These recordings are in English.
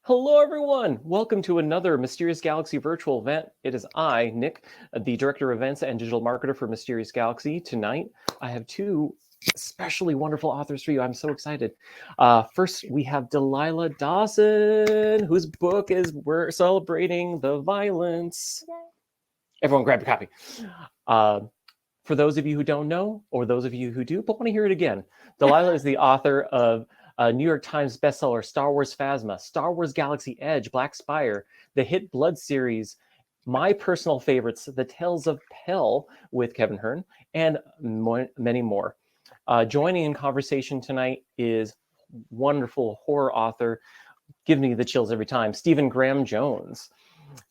Hello, everyone. Welcome to another Mysterious Galaxy virtual event. It is I, Nick, the Director of Events and Digital Marketer for Mysterious Galaxy. Tonight, I have two especially wonderful authors for you. I'm so excited. First, we have Delilah Dawson, whose book is We're Celebrating the Violence. Yay. Everyone grab a copy. For those of you who don't know, or those of you who do, but want to hear it again, Delilah is the author of New York Times bestseller, Star Wars Phasma, Star Wars Galaxy Edge, Black Spire, the hit Blood series, my personal favorites, The Tales of Pell with Kevin Hearne, and many more. Joining in conversation tonight is wonderful horror author, give me the chills every time, Stephen Graham Jones.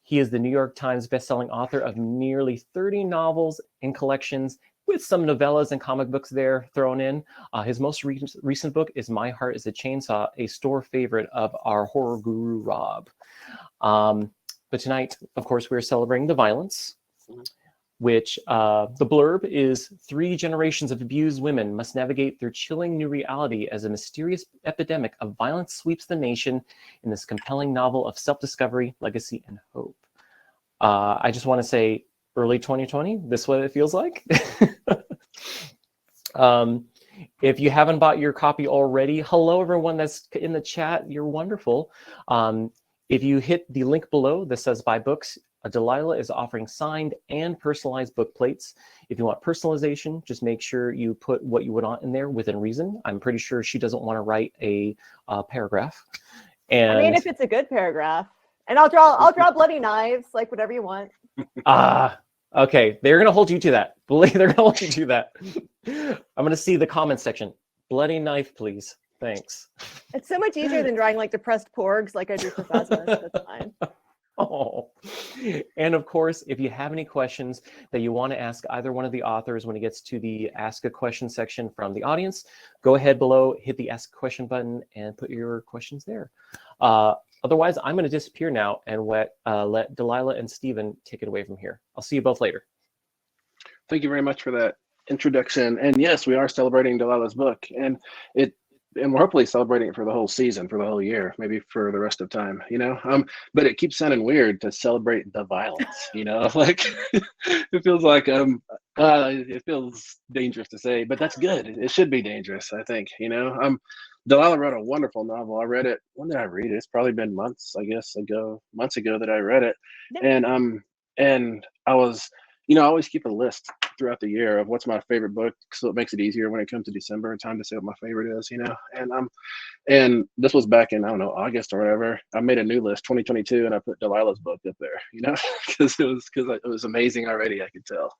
He is the New York Times bestselling author of nearly 30 novels and collections, with some novellas and comic books there thrown in. His most recent book is My Heart is a Chainsaw, a store favorite of our horror guru, Rob. But tonight, of course, we're celebrating the violence, which the blurb is 3 generations of abused women must navigate their chilling new reality as a mysterious epidemic of violence sweeps the nation in this compelling novel of self-discovery, legacy, and hope. I just want to say, early 2020, this is what it feels like. If you haven't bought your copy already, hello everyone that's in the chat, you're wonderful. If you hit the link below that says buy books, Delilah is offering signed and personalized book plates. If you want personalization, just make sure you put what you would want in there within reason. I'm pretty sure she doesn't want to write a paragraph. And I mean, if it's a good paragraph, and I'll draw bloody knives, like whatever you want. Okay, they're gonna hold you to that. They're gonna hold you to that. I'm gonna see the comments section. Bloody knife, please. Thanks. It's so much easier than drawing like depressed porgs, like I do for Phasma. So that's fine. Oh, and of course, if you have any questions that you want to ask either one of the authors when it gets to the Ask a Question section from the audience, go ahead below, hit the Ask a Question button, and put your questions there. Otherwise, I'm going to disappear now and let Delilah and Stephen take it away from here. I'll see you both later. Thank you very much for that introduction. And yes, we are celebrating Delilah's book, and we're hopefully celebrating it for the whole season, for the whole year, maybe for the rest of time, you know. But it keeps sounding weird to celebrate the violence, you know, like it feels like it feels dangerous to say, but that's good. It should be dangerous, I think, you know. Delilah wrote a wonderful novel. I read it. When did I read it? It's probably been months ago that I read it. And I was, you know, I always keep a list throughout the year of what's my favorite book, so it makes it easier when it comes to December and time to say what my favorite is, you know. And this was back in, I don't know, August or whatever. I made a new list, 2022, and I put Delilah's book up there, you know, because it was amazing already, I could tell.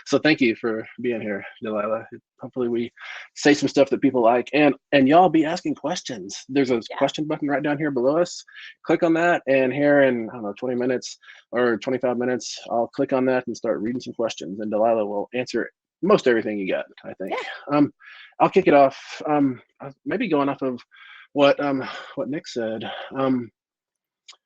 So thank you for being here, Delilah. Hopefully we say some stuff that people like, and y'all be asking questions. There's a question button right down here below us. Click on that, and here in, I don't know, 20 minutes or 25 minutes, I'll click on that and start reading some questions, and Delilah will answer most everything you got, I think. Yeah. I'll kick it off. Maybe going off of what Nick said.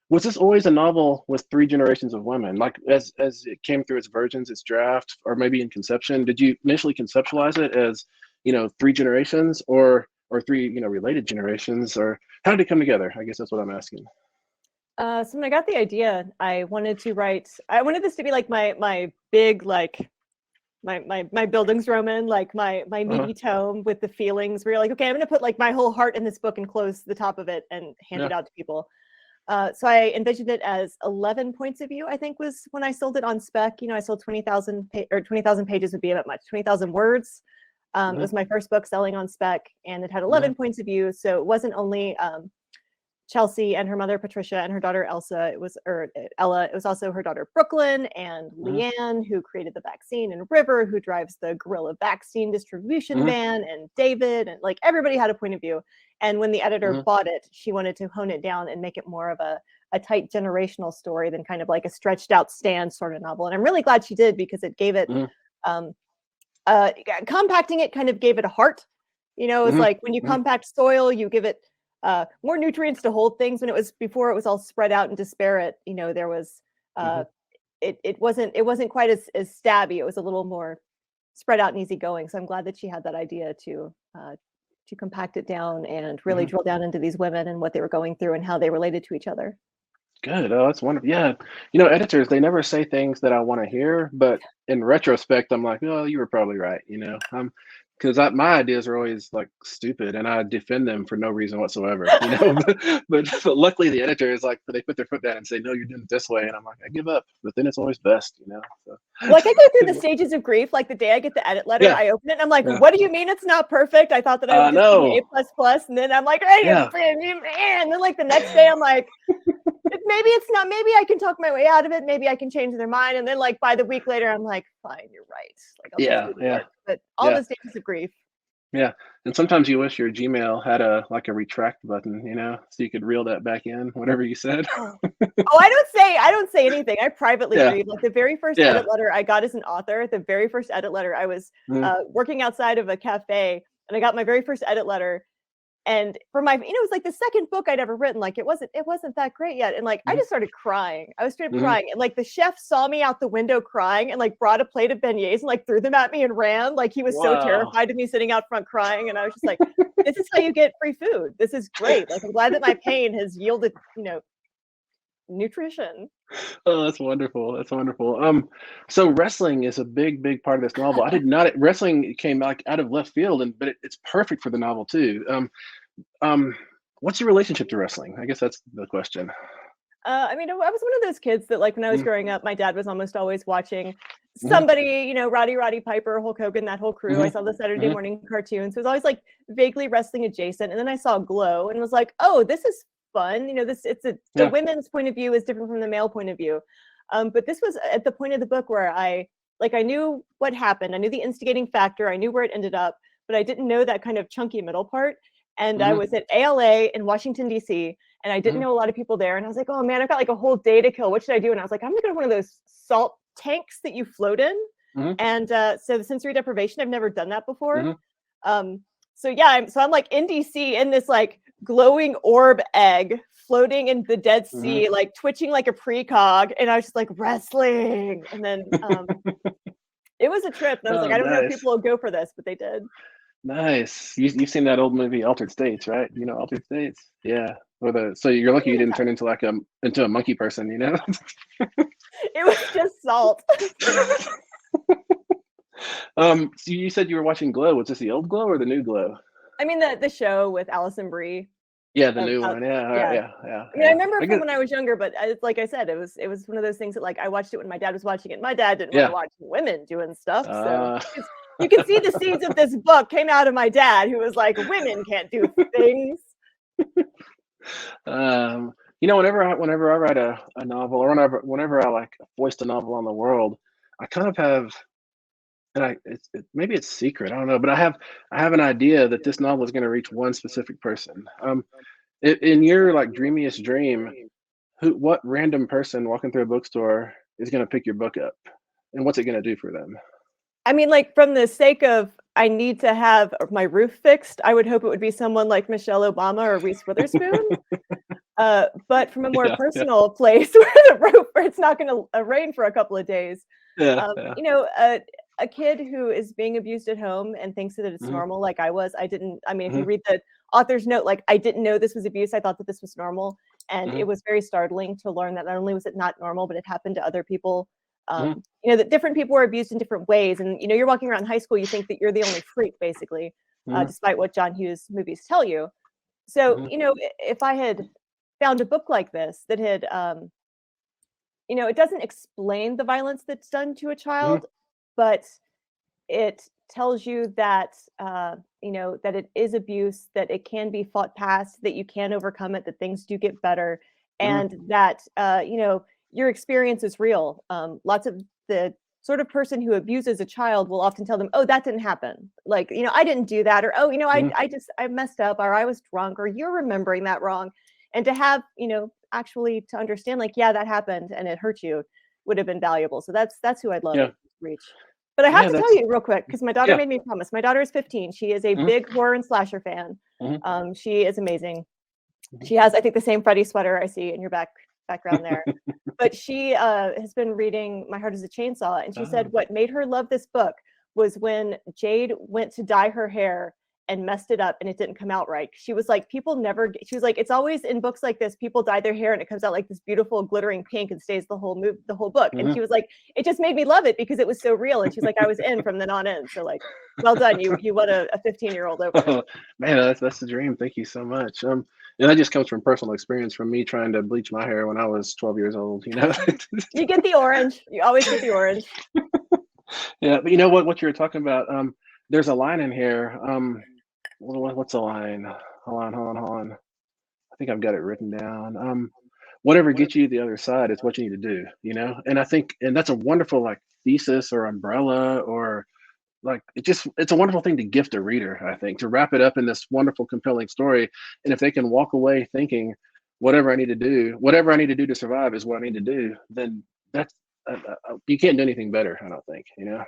Was this always a novel with 3 generations of women? Like as it came through its versions, its draft, or maybe in conception, did you initially conceptualize it as, you know, 3 generations or 3, you know, related generations, or how did it come together? I guess that's what I'm asking. So when I got the idea, I wanted this to be like my big, like my Bildungsroman, like my meaty tome with the feelings where you're like, okay, I'm gonna put like my whole heart in this book and close the top of it and hand it out to people. So I envisioned it as 11 points of view, I think, was when I sold it on spec. You know, I sold 20,000 pages would be about much, 20,000 words. It was my first book selling on spec, and it had 11 points of view. So it wasn't only Chelsea and her mother Patricia and her daughter Ella. It was also her daughter Brooklyn and Leanne, who created the vaccine, and River, who drives the guerrilla vaccine distribution van, and David, and like everybody had a point of view. And when the editor bought it, she wanted to hone it down and make it more of a tight generational story than kind of like a stretched out Stan sort of novel. And I'm really glad she did, because it gave it compacting it kind of gave it a heart. You know, it's like when you compact soil, you give it more nutrients to hold things. When before it was all spread out and disparate, you know, there was it wasn't quite as stabby. It was a little more spread out and easygoing. So I'm glad that she had that idea to to compact it down and really drill down into these women and what they were going through and how they related to each other. Good. Oh, that's wonderful. Yeah. Editors, they never say things that I want to hear, but in retrospect, I'm like, oh, you were probably right, because my ideas are always like stupid and I defend them for no reason whatsoever, but luckily the editor is like, they put their foot down and say, no, you're doing it this way. And I'm like, I give up, but then it's always best, so. Like I go through the stages of grief. Like the day I get the edit letter, I open it and I'm like, what do you mean it's not perfect? I thought that I would just be A++. And then I'm like, and then like the next day I'm like, maybe it's not, maybe I can talk my way out of it. Maybe I can change their mind. And then like by the week later, I'm like, fine, you're right. Like, I'll just do the work. But all the stages of grief. Yeah. And sometimes you wish your Gmail had a retract button, so you could reel that back in, whatever you said. I don't say anything. I privately read. Like the very first edit letter I got as an author, the very first edit letter, I was working outside of a cafe and I got my very first edit letter. And for my, it was like the second book I'd ever written. Like it wasn't that great yet. And like, I just started crying. I was straight up crying. And like the chef saw me out the window crying and like brought a plate of beignets and like threw them at me and ran. Like he was so terrified of me sitting out front crying. And I was just like, this is how you get free food. This is great. Like, I'm glad that my pain has yielded, nutrition. Oh, that's wonderful. That's wonderful. So wrestling is a big, big part of this novel. I did not. Wrestling came like out of left field, but it's perfect for the novel too. What's your relationship to wrestling? I guess that's the question. I was one of those kids that like when I was growing up, my dad was almost always watching somebody, Roddy Piper, Hulk Hogan, that whole crew. I saw the Saturday morning cartoons. So it was always like vaguely wrestling adjacent. And then I saw Glow and was like, oh, this is fun. The women's point of view is different from the male point of view. But this was at the point of the book where I knew what happened. I knew the instigating factor. I knew where it ended up, but I didn't know that kind of chunky middle part. And I was at ALA in Washington, D.C., and I didn't know a lot of people there. And I was like, oh man, I've got like a whole day to kill. What should I do? And I was like, I'm gonna go to one of those salt tanks that you float in. And so the sensory deprivation, I've never done that before. I'm like in DC in this like glowing orb egg floating in the Dead Sea, like twitching like a precog. And I was just like wrestling. And then it was a trip. And I was like, I don't know if people will go for this, but they did. Nice. You've seen that old movie Altered States, right? Altered States? Yeah. So you're lucky you didn't turn into into a monkey person, It was just salt. So you said you were watching Glow. Was this the old Glow or the new Glow? I mean the show with Alison Brie. Yeah, the new one. Yeah. I mean, I remember from when I was younger, but like I said, it was one of those things that like I watched it when my dad was watching it. My dad didn't want to watch women doing stuff, so you can see the seeds of this book came out of my dad, who was like, women can't do things. Whenever I write a novel, or whenever I like foist a novel on the world, I kind of have, and maybe it's secret, I don't know, but I have an idea that this novel is going to reach one specific person. In your like dreamiest dream, what random person walking through a bookstore is going to pick your book up, and what's it going to do for them? I mean, like from the sake of I need to have my roof fixed, I would hope it would be someone like Michelle Obama or Reese Witherspoon. But from a more personal place where it's not going to rain for a couple of days, a kid who is being abused at home and thinks that it's normal, like I was. If you read the author's note, like I didn't know this was abuse. I thought that this was normal. And it was very startling to learn that not only was it not normal, but it happened to other people. That different people were abused in different ways. And, you're walking around high school, you think that you're the only freak, basically, despite what John Hughes movies tell you. So, if I had found a book like this that had, it doesn't explain the violence that's done to a child, but it tells you that, that it is abuse, that it can be fought past, that you can overcome it, that things do get better, and that, your experience is real. Lots of the sort of person who abuses a child will often tell them, oh, that didn't happen. Like, I didn't do that. Or, oh, I messed up, or I was drunk, or you're remembering that wrong. And to have, actually to understand, like, yeah, that happened and it hurt you would have been valuable. So that's who I'd love to reach. But I have to tell you real quick, because my daughter made me promise. My daughter is 15. She is a big horror and slasher fan. She is amazing. She has, I think, the same Freddy sweater I see in your background there. But she has been reading My Heart is a Chainsaw, and she said what made her love this book was when Jade went to dye her hair and messed it up and it didn't come out right. She was like, she was like, it's always in books like this, people dye their hair and it comes out like this beautiful glittering pink and stays the whole book. And she was like, it just made me love it because it was so real. And she's like, I was in from then on in. So like, well done. You won a 15-year-old over. Oh, man, that's the dream. Thank you so much. And that just comes from personal experience from me trying to bleach my hair when I was 12 years old, you know. You get the orange. You always get the orange. Yeah, but you know what you were talking about, there's a line in here. What's the line? Hold on. I think I've got it written down. Whatever gets you to the other side is what you need to do, you know? And I think, and that's a wonderful like thesis or umbrella, or like it's a wonderful thing to gift a reader, I think, to wrap it up in this wonderful, compelling story. And if they can walk away thinking whatever I need to do to survive is what I need to do, then that's you can't do anything better, I don't think, you know?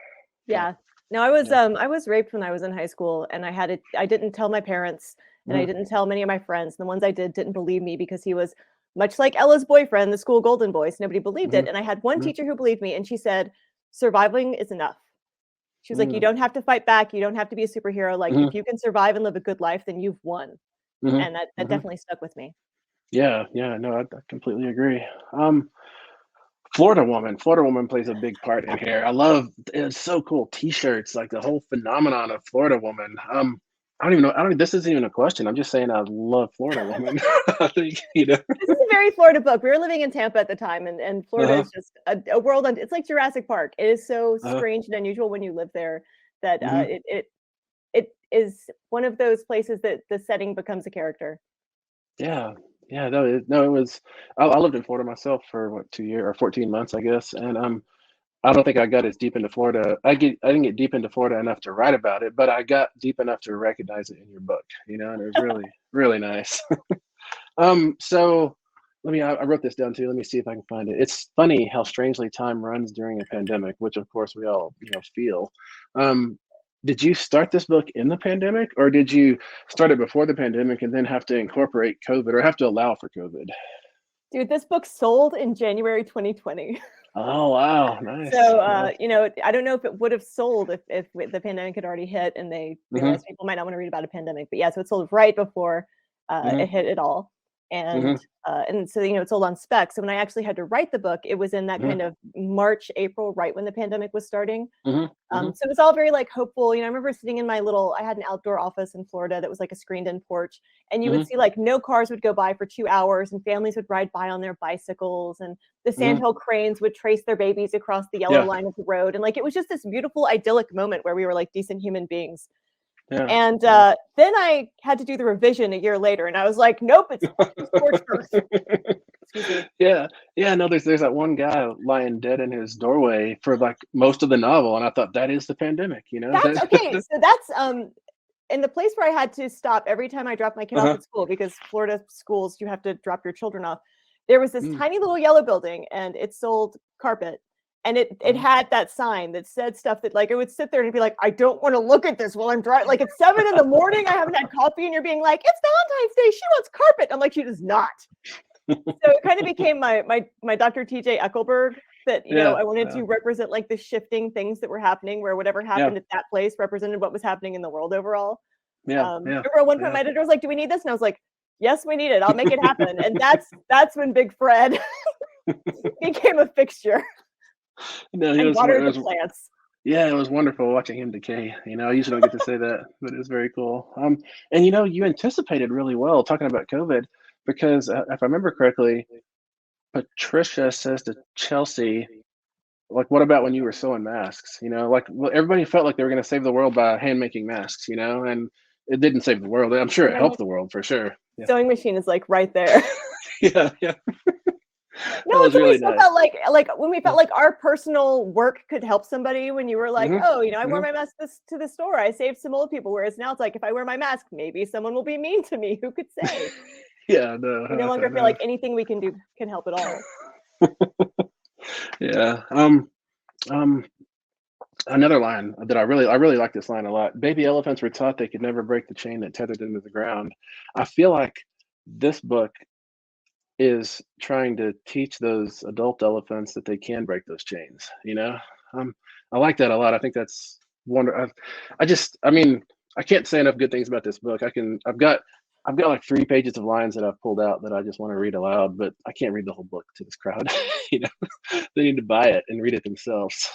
Yeah. No, I was raped when I was in high school, and I didn't tell my parents, and I didn't tell many of my friends. And the ones I didn't believe me because he was much like Ella's boyfriend, the school golden boy. So nobody believed it. And I had one teacher who believed me, and she said, surviving is enough. She was like, you don't have to fight back. You don't have to be a superhero. Like if you can survive and live a good life, then you've won. And that definitely stuck with me. Yeah, no, I completely agree. Florida Woman plays a big part in here. It's so cool. T-shirts, like the whole phenomenon of Florida Woman. I don't even know. This isn't even a question. I'm just saying I love Florida Woman. I think, you know. This is a very Florida book. We were living in Tampa at the time, and Florida is just a world. It's like Jurassic Park. It is so strange and unusual when you live there that it is one of those places that the setting becomes a character. Yeah. No, it was. I lived in Florida myself for 2 years or 14 months, I guess, and I don't think I got as deep into Florida. I didn't get deep into Florida enough to write about it, but I got deep enough to recognize it in your book, you know, and it was really, really nice. So I wrote this down too. Let me see if I can find it. It's funny how strangely time runs during a pandemic, which of course we all, you know, feel. Did you start this book in the pandemic, or did you start it before the pandemic and then have to incorporate COVID or have to allow for COVID? Dude, this book sold in January 2020. Oh, wow. Nice. So, you know, I don't know if it would have sold if the pandemic had already hit and they realized people might not want to read about a pandemic. But yeah, so it sold right before it hit it all. And so, you know, it sold on spec. So when I actually had to write the book, it was in that kind of March, April, right when the pandemic was starting. So it was all very like hopeful. You know, I remember sitting in I had an outdoor office in Florida that was like a screened in porch, and you would see like no cars would go by for 2 hours and families would ride by on their bicycles, and the sandhill cranes would trace their babies across the yellow line of the road. And like, it was just this beautiful, idyllic moment where we were like decent human beings. Yeah, and then I had to do the revision a year later, and I was like, nope, it's scorched earth. Yeah. No, there's that one guy lying dead in his doorway for like most of the novel, and I thought that is the pandemic, you know. That's okay. So that's in the place where I had to stop every time I dropped my kid off at school, because Florida schools, you have to drop your children off. There was this tiny little yellow building, and it sold carpet. And it had that sign that said stuff that, like, I would sit there and be like, I don't want to look at this while I'm driving. Like, it's 7 a.m. I haven't had coffee, and you're being like, it's Valentine's Day, she wants carpet. I'm like, she does not. So it kind of became my Dr. TJ Eckelberg, that, you know, I wanted to represent like the shifting things that were happening, where whatever happened at that place represented what was happening in the world overall. Remember at one point my editor was like, do we need this? And I was like, yes, we need it. I'll make it happen. And that's when Big Fred became a fixture. No, and watered the plants. Yeah, it was wonderful watching him decay. You know, I usually don't get to say that, but it was very cool. And you know, you anticipated really well talking about COVID, because if I remember correctly, Patricia says to Chelsea, like, what about when you were sewing masks? You know, like, well, everybody felt like they were going to save the world by hand making masks, you know, and it didn't save the world. I'm sure it helped the world for sure. Yeah. Sewing machine is like right there. Yeah. No, it's really nice. Felt like when we felt like our personal work could help somebody, when you were like, oh, you know, I wore my mask to the store, I saved some old people. Whereas now it's like, if I wear my mask, maybe someone will be mean to me. Who could say? Yeah, no. We no longer feel like anything we can do can help at all. Yeah. Another line that I really like this line a lot. Baby elephants were taught they could never break the chain that tethered them to the ground. I feel like this book is trying to teach those adult elephants that they can break those chains, you know. I like that a lot. I think that's wonderful. I mean, I can't say enough good things about this book. I've got like 3 pages of lines that I've pulled out that I just want to read aloud, but I can't read the whole book to this crowd. You know, they need to buy it and read it themselves.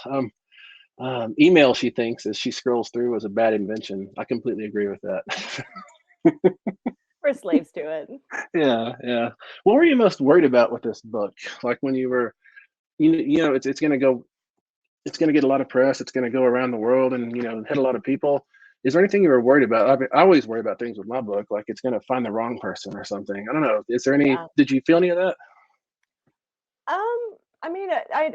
Email, she thinks, as she scrolls through, was a bad invention. I completely agree with that. We're slaves to it. Yeah, yeah. What were you most worried about with this book? Like when you were, you know, it's gonna go, it's gonna get a lot of press. It's gonna go around the world and, you know, hit a lot of people. Is there anything you were worried about? I mean, I always worry about things with my book, like it's gonna find the wrong person or something. I don't know. Is there any? Yeah. Did you feel any of that? I mean,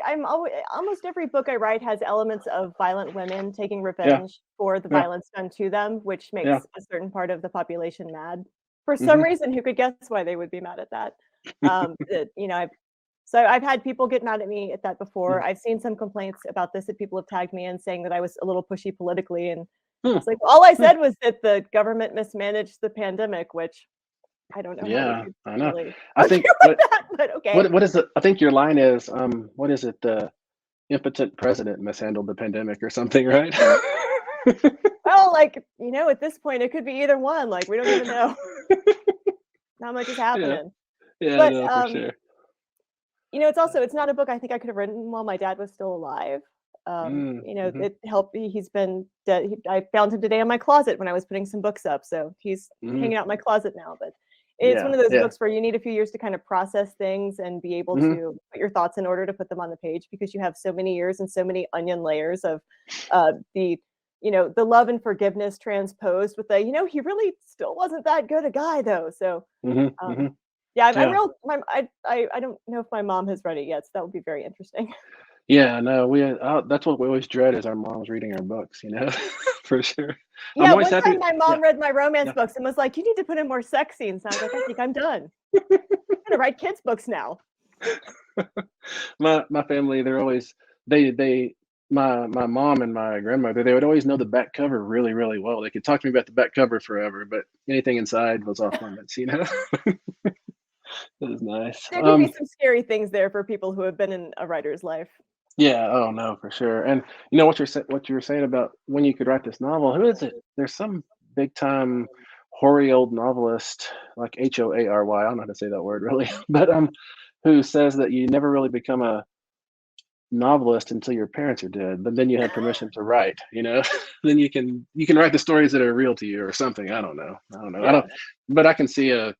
I'm always, almost every book I write has elements of violent women taking Yeah, revenge for the yeah, violence done to them, which makes yeah. a certain part of the population mad. For some Hmm. reason, who could guess why they would be mad at that? You know, I've had people get mad at me at that before. I've seen some complaints about this that people have tagged me in saying that I was a little pushy politically, and Hmm. it's like all I Hmm. said was that the government mismanaged the pandemic, which I don't know how Yeah, we I could know. really I argue think with that, but okay. what is it? I think your line is, what is it? The impotent president mishandled the pandemic or something, right? Well, like, you know, at this point, it could be either one. Like, we don't even know. Not much is Yeah, happening. yeah, But no, for sure. you know, it's not a book I think I could have written while my dad was still alive. You know, Mm-hmm, it helped me. He's been dead. I found him today in my closet when I was putting some books up. So he's mm-hmm. hanging out in my closet now. But it's one Yeah, of those yeah. books where you need a few years to kind of process things and be able Mm-hmm, to put your thoughts in order to put them on the page, because you have so many years and so many onion layers of the, you know, the love and forgiveness transposed with the, you know, he really still wasn't that good a guy though. So mm-hmm, um mm-hmm. yeah, I'm Yeah, real. I don't know if my mom has read it yet, so that would be very interesting. yeah. No, that's what we always dread is our moms reading our books. You know, for sure. I'm Yeah, always one happy. time my Yeah, mom read my romance yeah. books and was like, "You need to put in more sex scenes." And I was like, "I think I'm done. I'm gonna write kids' books now." My family, they're always they my mom and my grandmother, they would always know the back cover really, really well. They could talk to me about the back cover forever, but anything inside was off limits, you know? It was nice. There could be some scary things there for people who have been in a writer's life. Yeah, oh no, for sure. And you know what you were saying about when you could write this novel, who is it? There's some big time hoary old novelist like Hoary. I don't know how to say that word really, but who says that you never really become a novelist until your parents are dead, but then you have permission to write, you know. Then you can write the stories that are real to you or something. I don't know I Yeah. don't But I can see an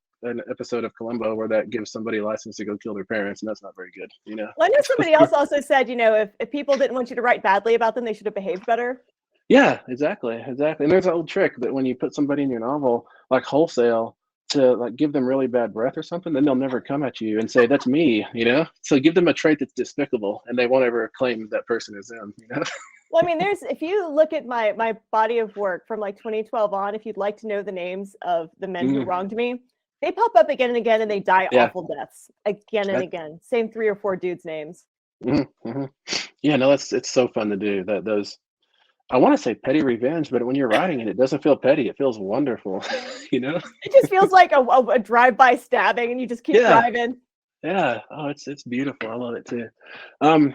episode of Columbo where that gives somebody a license to go kill their parents, and that's not very good, you know. Well, I know somebody else also said, you know, if people didn't want you to write badly about them, they should have behaved better. Yeah, exactly. And there's an old trick that when you put somebody in your novel like wholesale to like give them really bad breath or something, then they'll never come at you and say that's me, you know. So give them a trait that's despicable and they won't ever claim that person is them, you know. Well, I mean, if you look at my body of work from like 2012 on, if you'd like to know the names of the men who Mhm. wronged me, they pop up again and again, and they die Yeah, awful deaths again and that, again. Same 3 or 4 dudes' names. mhm. Yeah, no, it's so fun to do that. Those, I want to say petty revenge, but when you're writing it, it doesn't feel petty. It feels wonderful, you know. It just feels like a drive-by stabbing, and you just keep Yeah, driving. yeah. Oh, it's beautiful. I love it too. Um,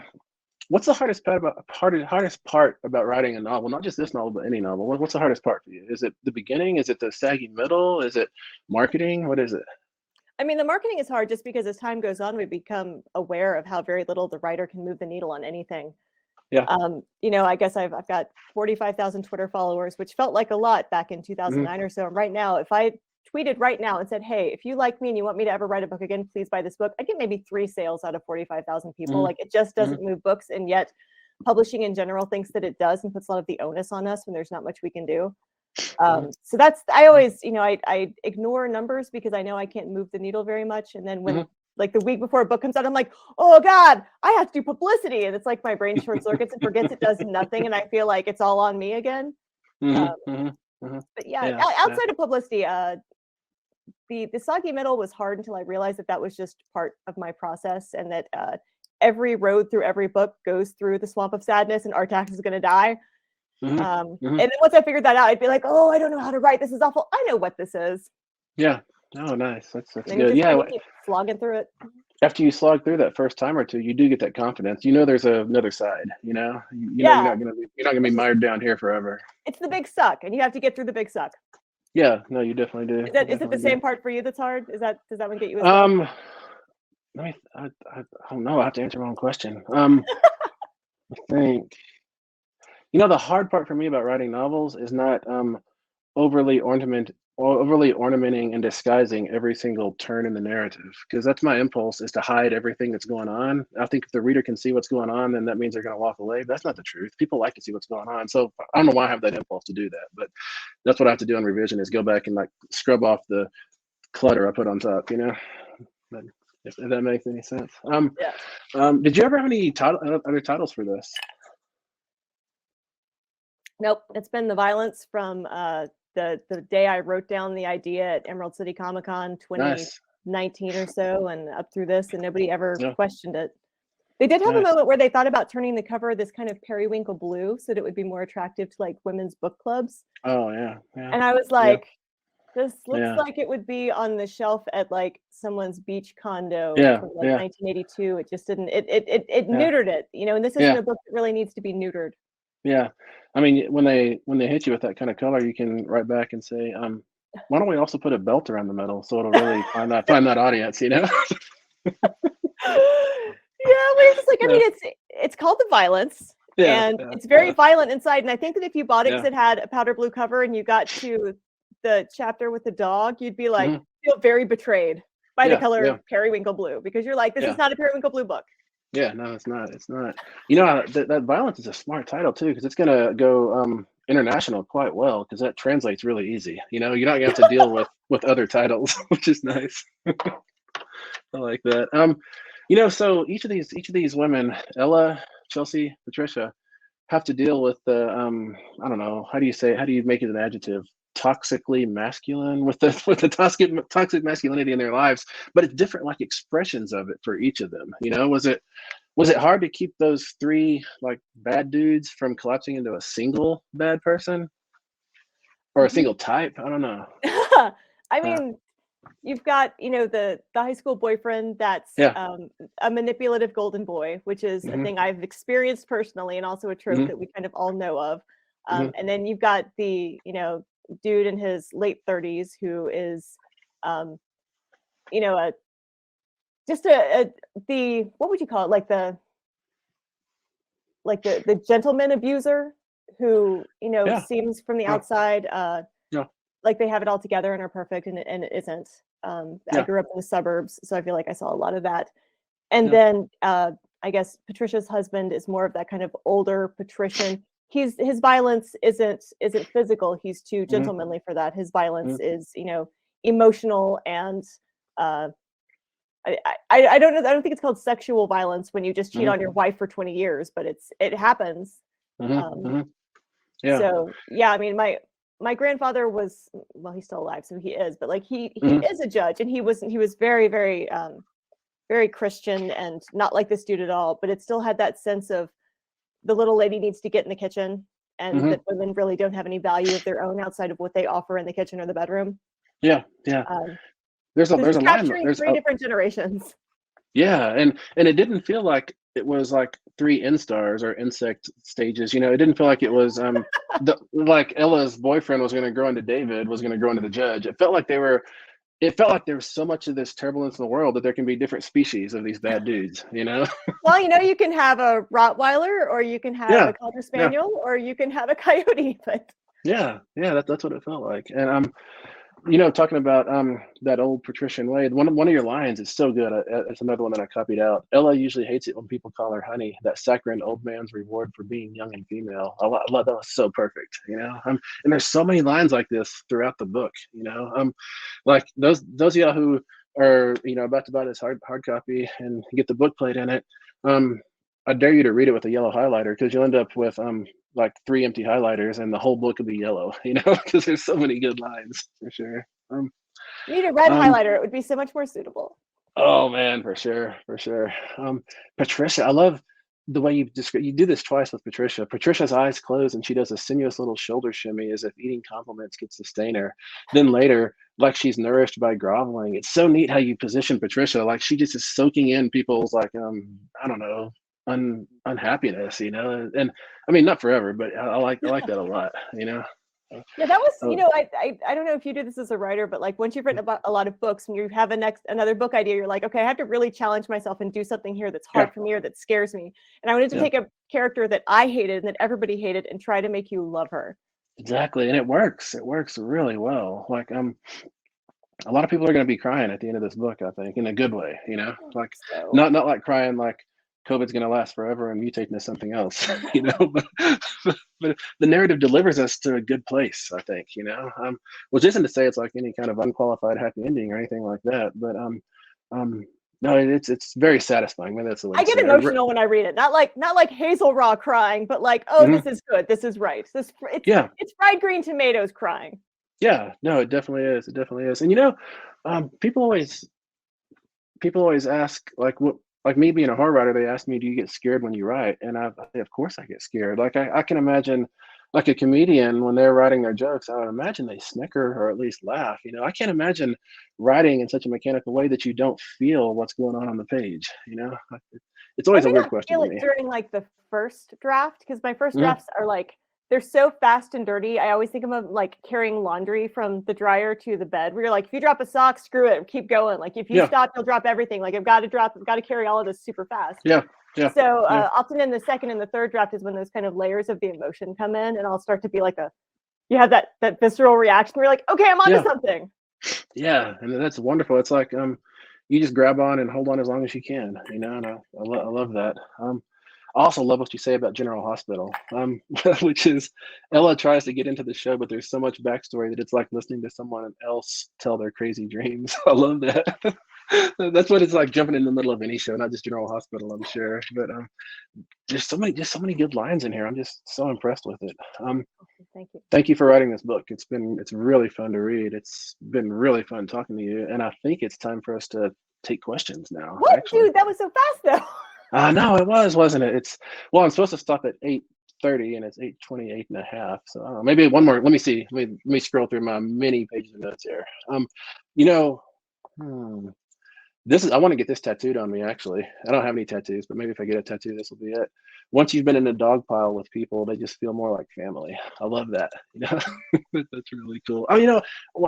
what's the hardest part about writing a novel? Not just this novel, but any novel. What's the hardest part for you? Is it the beginning? Is it the saggy middle? Is it marketing? What is it? I mean, the marketing is hard just because as time goes on, we become aware of how very little the writer can move the needle on anything. Yeah. You know, I guess I've got 45,000 Twitter followers, which felt like a lot back in Hmm. 2009 or so. And right now, if I tweeted right now and said, "Hey, if you like me and you want me to ever write a book again, please buy this book," I get maybe 3 sales out of 45,000 people. Hmm. Like, it just Hmm. doesn't move books, and yet publishing in general thinks that it does and puts a lot of the onus on us when there's not much we can do. Hmm. So that's, I always, you know, I ignore numbers because I know I can't move the needle very much. And then when Hmm. like the week before a book comes out, I'm like, "Oh God, I have to do publicity," and it's like my brain short circuits and forgets it does nothing, and I feel like it's all on me again. Hmm. Um, Hmm. Hmm. but yeah, Yeah. Yeah. outside of publicity, the soggy middle was hard until I realized that that was just part of my process, and that every road through every book goes through the swamp of sadness, and Artax is going to die. Hmm. And Hmm. then once I figured that out, I'd be like, "Oh, I don't know how to write. This is awful. I know what this is." Yeah. Oh, nice. That's And then you good. just Yeah. kind of keep slogging through it. after you slog through that first time or two, you do get that confidence. You know, there's another side. You know, you know Yeah, you're not gonna be it's just mired down here forever. it's the big suck, and you have to get through the big suck. Yeah, no, you definitely do. Is it the same part for you that's hard? Does that one get you as well? I don't know. I have to answer my own question. I think, the hard part for me about writing novels is not overly ornamenting and disguising every single turn in the narrative, because that's my impulse, is to hide everything that's going on. I think if the reader can see what's going on, then that means they're going to walk away. But that's not the truth. People like to see what's going on, so I don't know why I have that impulse to do that, but that's what I have to do on revision, is go back and like scrub off the clutter I put on top. But if that makes any sense. Yeah. Did you ever have any other titles for this? Nope. It's been the violence from the day I wrote down the idea at Emerald City Comic Con 2019 or so, and up through this, and nobody ever questioned it. They did have a moment where they thought about turning the cover this kind of periwinkle blue so that it would be more attractive to like women's book clubs. Oh yeah. And I was like, this looks like it would be on the shelf at like someone's beach condo from like 1982. It just didn't. It neutered it, and this isn't a book that really needs to be neutered. Yeah, I mean, when they hit you with that kind of color, you can write back and say, why don't we also put a belt around the middle so it'll really find that audience, Yeah, we're just like, I mean, it's called The Violence, and it's very violent inside. And I think that if you bought it because it had a powder blue cover and you got to the chapter with the dog, you'd be like, feel very betrayed by the color periwinkle blue, because you're like, this is not a periwinkle blue book. Yeah, no, it's not. It's not. That Violence is a smart title too, because it's gonna go international quite well, because that translates really easy. You're not gonna have to deal with other titles, which is nice. I like that. So each of these women, Ella, Chelsea, Patricia, have to deal with the I don't know, how do you make it an adjective? Toxically masculine, with the toxic masculinity in their lives, but it's different like expressions of it for each of them. Was it hard to keep those three like bad dudes from collapsing into a single bad person or a single type? I don't know. I mean, you've got the high school boyfriend that's a manipulative golden boy, which is a thing I've experienced personally, and also a trope that we kind of all know of. And then you've got the dude in his late 30s who is the what would you call it, like the gentleman abuser who seems from the outside like they have it all together and are perfect, and it isn't. I grew up in the suburbs, so I feel like I saw a lot of that. And then I guess Patricia's husband is more of that kind of older patrician. His violence isn't physical. He's too gentlemanly for that. His violence is, emotional, and I don't know. I don't think it's called sexual violence when you just cheat on your wife for 20 years, but it happens. So yeah, I mean, my grandfather was, well, he's still alive, so he is, but like he is a judge, and he was very, very very Christian and not like this dude at all, but it still had that sense of the little lady needs to get in the kitchen, and that women really don't have any value of their own outside of what they offer in the kitchen or the bedroom. Yeah. There's a line. There's three different generations. Yeah, and it didn't feel like it was like three instars or insect stages. It didn't feel like it was like Ella's boyfriend was going to grow into David, was going to grow into the judge. It felt like there was so much of this turbulence in the world that there can be different species of these bad dudes, Well, you can have a Rottweiler, or you can have a Cocker Spaniel, or you can have a Coyote. But that's what it felt like. And talking about that old patrician way, one of your lines is so good. It's another one that I copied out. Ella usually hates it when people call her honey, that saccharine old man's reward for being young and female. I love that. Was so perfect, and there's so many lines like this throughout the book. Like those of y'all who are about to buy this hard copy and get the book plate in it, I dare you to read it with a yellow highlighter, because you'll end up with like 3 empty highlighters and the whole book will be yellow, because there's so many good lines for sure. You need a red highlighter. It would be so much more suitable. Oh man, for sure. Patricia, I love the way you do this twice with Patricia. Patricia's eyes close and she does a sinuous little shoulder shimmy as if eating compliments could sustain her. Then later, like she's nourished by groveling. It's so neat how you position Patricia, like she just is soaking in people's like I don't know, unhappiness, you know. And I mean, not forever, but I like that a lot, you know. Yeah, that was, you know, I don't know if you do this as a writer, but like once you've written about a lot of books and you have another book idea, you're like, okay, I have to really challenge myself and do something here that's hard for me or that scares me. And I wanted to take a character that I hated and that everybody hated and try to make you love her. Exactly, and it works. It works really well. Like a lot of people are going to be crying at the end of this book, I think, in a good way, you know, like So, not like crying like COVID's going to last forever and mutate into something else, you know, but the narrative delivers us to a good place, I think, you know, which isn't to say it's like any kind of unqualified happy ending or anything like that, but no, it's very satisfying. Maybe that's the way I get emotional when I read it. Not like Hazel Raw crying, but like, oh, this is good. This is right. It's fried green tomatoes crying. Yeah, no, it definitely is. It definitely is. And you know, people always ask like me being a horror writer, they ask me, do you get scared when you write? And of course I get scared. Like I can imagine like a comedian when they're writing their jokes, I would imagine they snicker or at least laugh. You know, I can't imagine writing in such a mechanical way that you don't feel what's going on the page. You know, it's always a weird question to me. During like the first draft, because my first drafts are like, they're so fast and dirty. I always think of them like carrying laundry from the dryer to the bed, where you're like, if you drop a sock, screw it, keep going. Like if you stop, you'll drop everything. Like I've got to carry all of this super fast. Yeah. So often in the second and the third draft is when those kind of layers of the emotion come in, and I'll start to be like you have that visceral reaction where you're like, okay, I'm onto something. Yeah, and that's wonderful. It's like you just grab on and hold on as long as you can, you know. And I love that. I also love what you say about General Hospital, which is Ella tries to get into the show, but there's so much backstory that it's like listening to someone else tell their crazy dreams. I love that. That's what it's like jumping in the middle of any show, not just General Hospital, I'm sure. But there's so many good lines in here. I'm just so impressed with it. Thank you. Thank you for writing this book. It's really fun to read. It's been really fun talking to you, and I think it's time for us to take questions now. What, actually. dude? That was so fast, though. No, it wasn't it? I'm supposed to stop at 8:30 and it's 8:28 and a half. So I don't know, maybe one more. Let me see. Let me scroll through my many pages of notes here. You know, I want to get this tattooed on me, actually. I don't have any tattoos, but maybe if I get a tattoo, this will be it. Once you've been in a dog pile with people, they just feel more like family. I love that. You know, that's really cool. Oh, you know,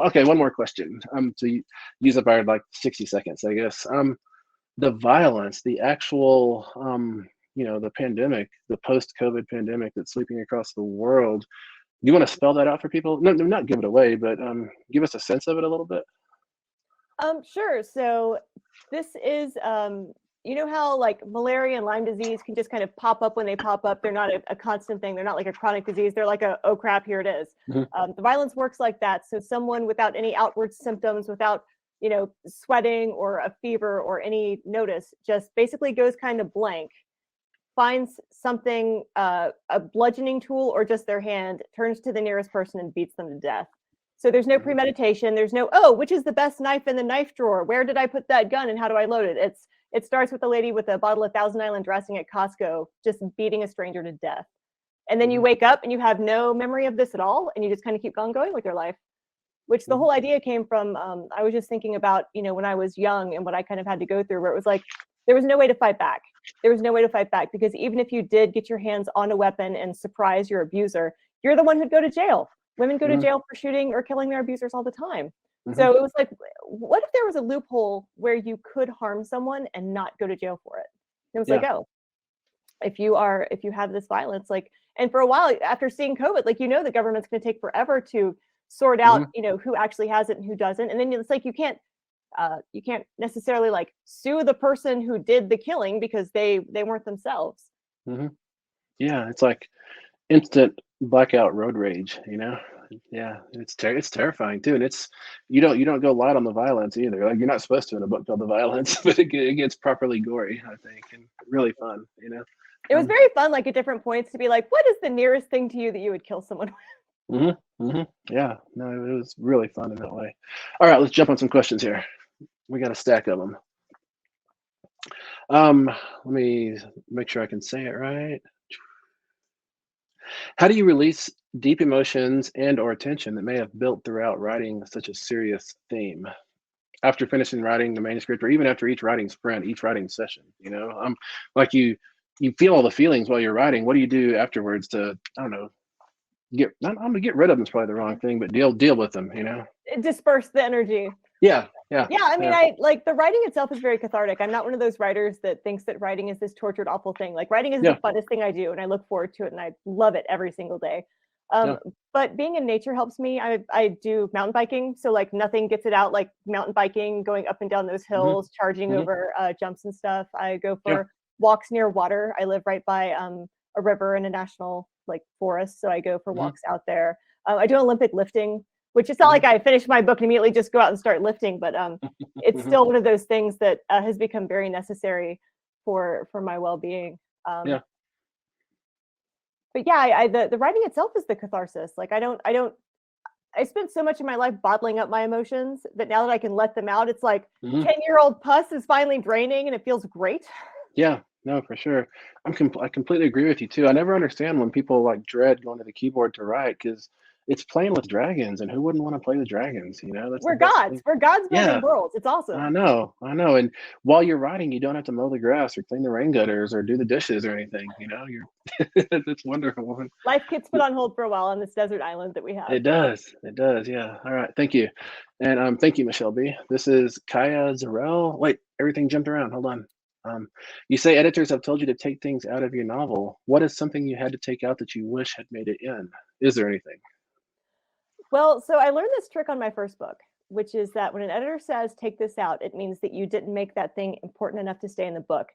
okay, one more question. So you use up our like 60 seconds, I guess. The violence, the actual, you know, the pandemic, the post-COVID pandemic that's sweeping across the world. Do you want to spell that out for people? No, not give it away, but give us a sense of it a little bit. Sure. So this is, you know how like malaria and Lyme disease can just kind of pop up when they pop up. They're not a constant thing. They're not like a chronic disease. They're like oh crap, here it is. The violence works like that. So someone without any outward symptoms, without, you know, sweating or a fever or any notice, just basically goes kind of blank, finds something, a bludgeoning tool or just their hand, turns to the nearest person and beats them to death. So there's no premeditation. There's no, which is the best knife in the knife drawer? Where did I put that gun and how do I load it? It starts with a lady with a bottle of Thousand Island dressing at Costco, just beating a stranger to death. And then you wake up and you have no memory of this at all. And you just kind of keep on going with your life, which the whole idea came from. I was just thinking about, you know, when I was young and what I kind of had to go through, where it was like, there was no way to fight back. There was no way to fight back because even if you did get your hands on a weapon and surprise your abuser, you're the one who'd go to jail. Women go to jail for shooting or killing their abusers all the time. So it was like, what if there was a loophole where you could harm someone and not go to jail for it? And it was like, if you have this violence, like, and for a while after seeing COVID, like, you know, the government's going to take forever to sort out, you know, who actually has it and who doesn't. And then it's like, you can't necessarily like sue the person who did the killing because they weren't themselves. Yeah, it's like instant blackout road rage, you know. Yeah, it's terrifying too, and you don't go light on the violence either. Like you're not supposed to in a book called The Violence, but it gets properly gory, I think, and really fun, you know. It was very fun, like at different points, to be like, what is the nearest thing to you that you would kill someone with? Yeah, no, it was really fun in that way. All right, let's jump on some questions here. We got a stack of them. Let me make sure I can say it right. How do you release deep emotions and or tension that may have built throughout writing such a serious theme? After finishing writing the manuscript, or even after each writing sprint, each writing session, like you feel all the feelings while you're writing. What do you do afterwards to, I don't know, I'm gonna get rid of them is probably the wrong thing, but deal with them, Disperse the energy. Yeah. Yeah, I mean, I like the writing itself is very cathartic. I'm not one of those writers that thinks that writing is this tortured, awful thing. Like writing is Yeah. the funnest thing I do, and I look forward to it, and I love it every single day. Yeah. But being in nature helps me. I do mountain biking, so like nothing gets it out like mountain biking, going up and down those hills, charging over jumps and stuff. I go for walks near water. I live right by a river and a national like forest, so I go for walks out there. I do Olympic lifting, which it's not like I finish my book and immediately just go out and start lifting, but it's still one of those things that has become very necessary for my well-being. But yeah, the writing itself is the catharsis. Like I spent so much of my life bottling up my emotions that now that I can let them out, it's like 10-year-old pus is finally draining and it feels great. Yeah, no, for sure. I completely agree with you too. I never understand when people like dread going to the keyboard to write because it's playing with dragons, and who wouldn't want to play with dragons? That's We're the best gods. thing. We're gods building Yeah. worlds. It's awesome. I know. And while you're writing, you don't have to mow the grass or clean the rain gutters or do the dishes or anything. You're it's wonderful. Life gets put on hold for a while on this desert island that we have. It does. Yeah. All right. Thank you. And thank you, Michelle B. This is Kaya Zarel. Wait, everything jumped around. Hold on. You say editors have told you to take things out of your novel. What is something you had to take out that you wish had made it in? Is there anything? Well, so I learned this trick on my first book, which is that when an editor says, take this out, it means that you didn't make that thing important enough to stay in the book.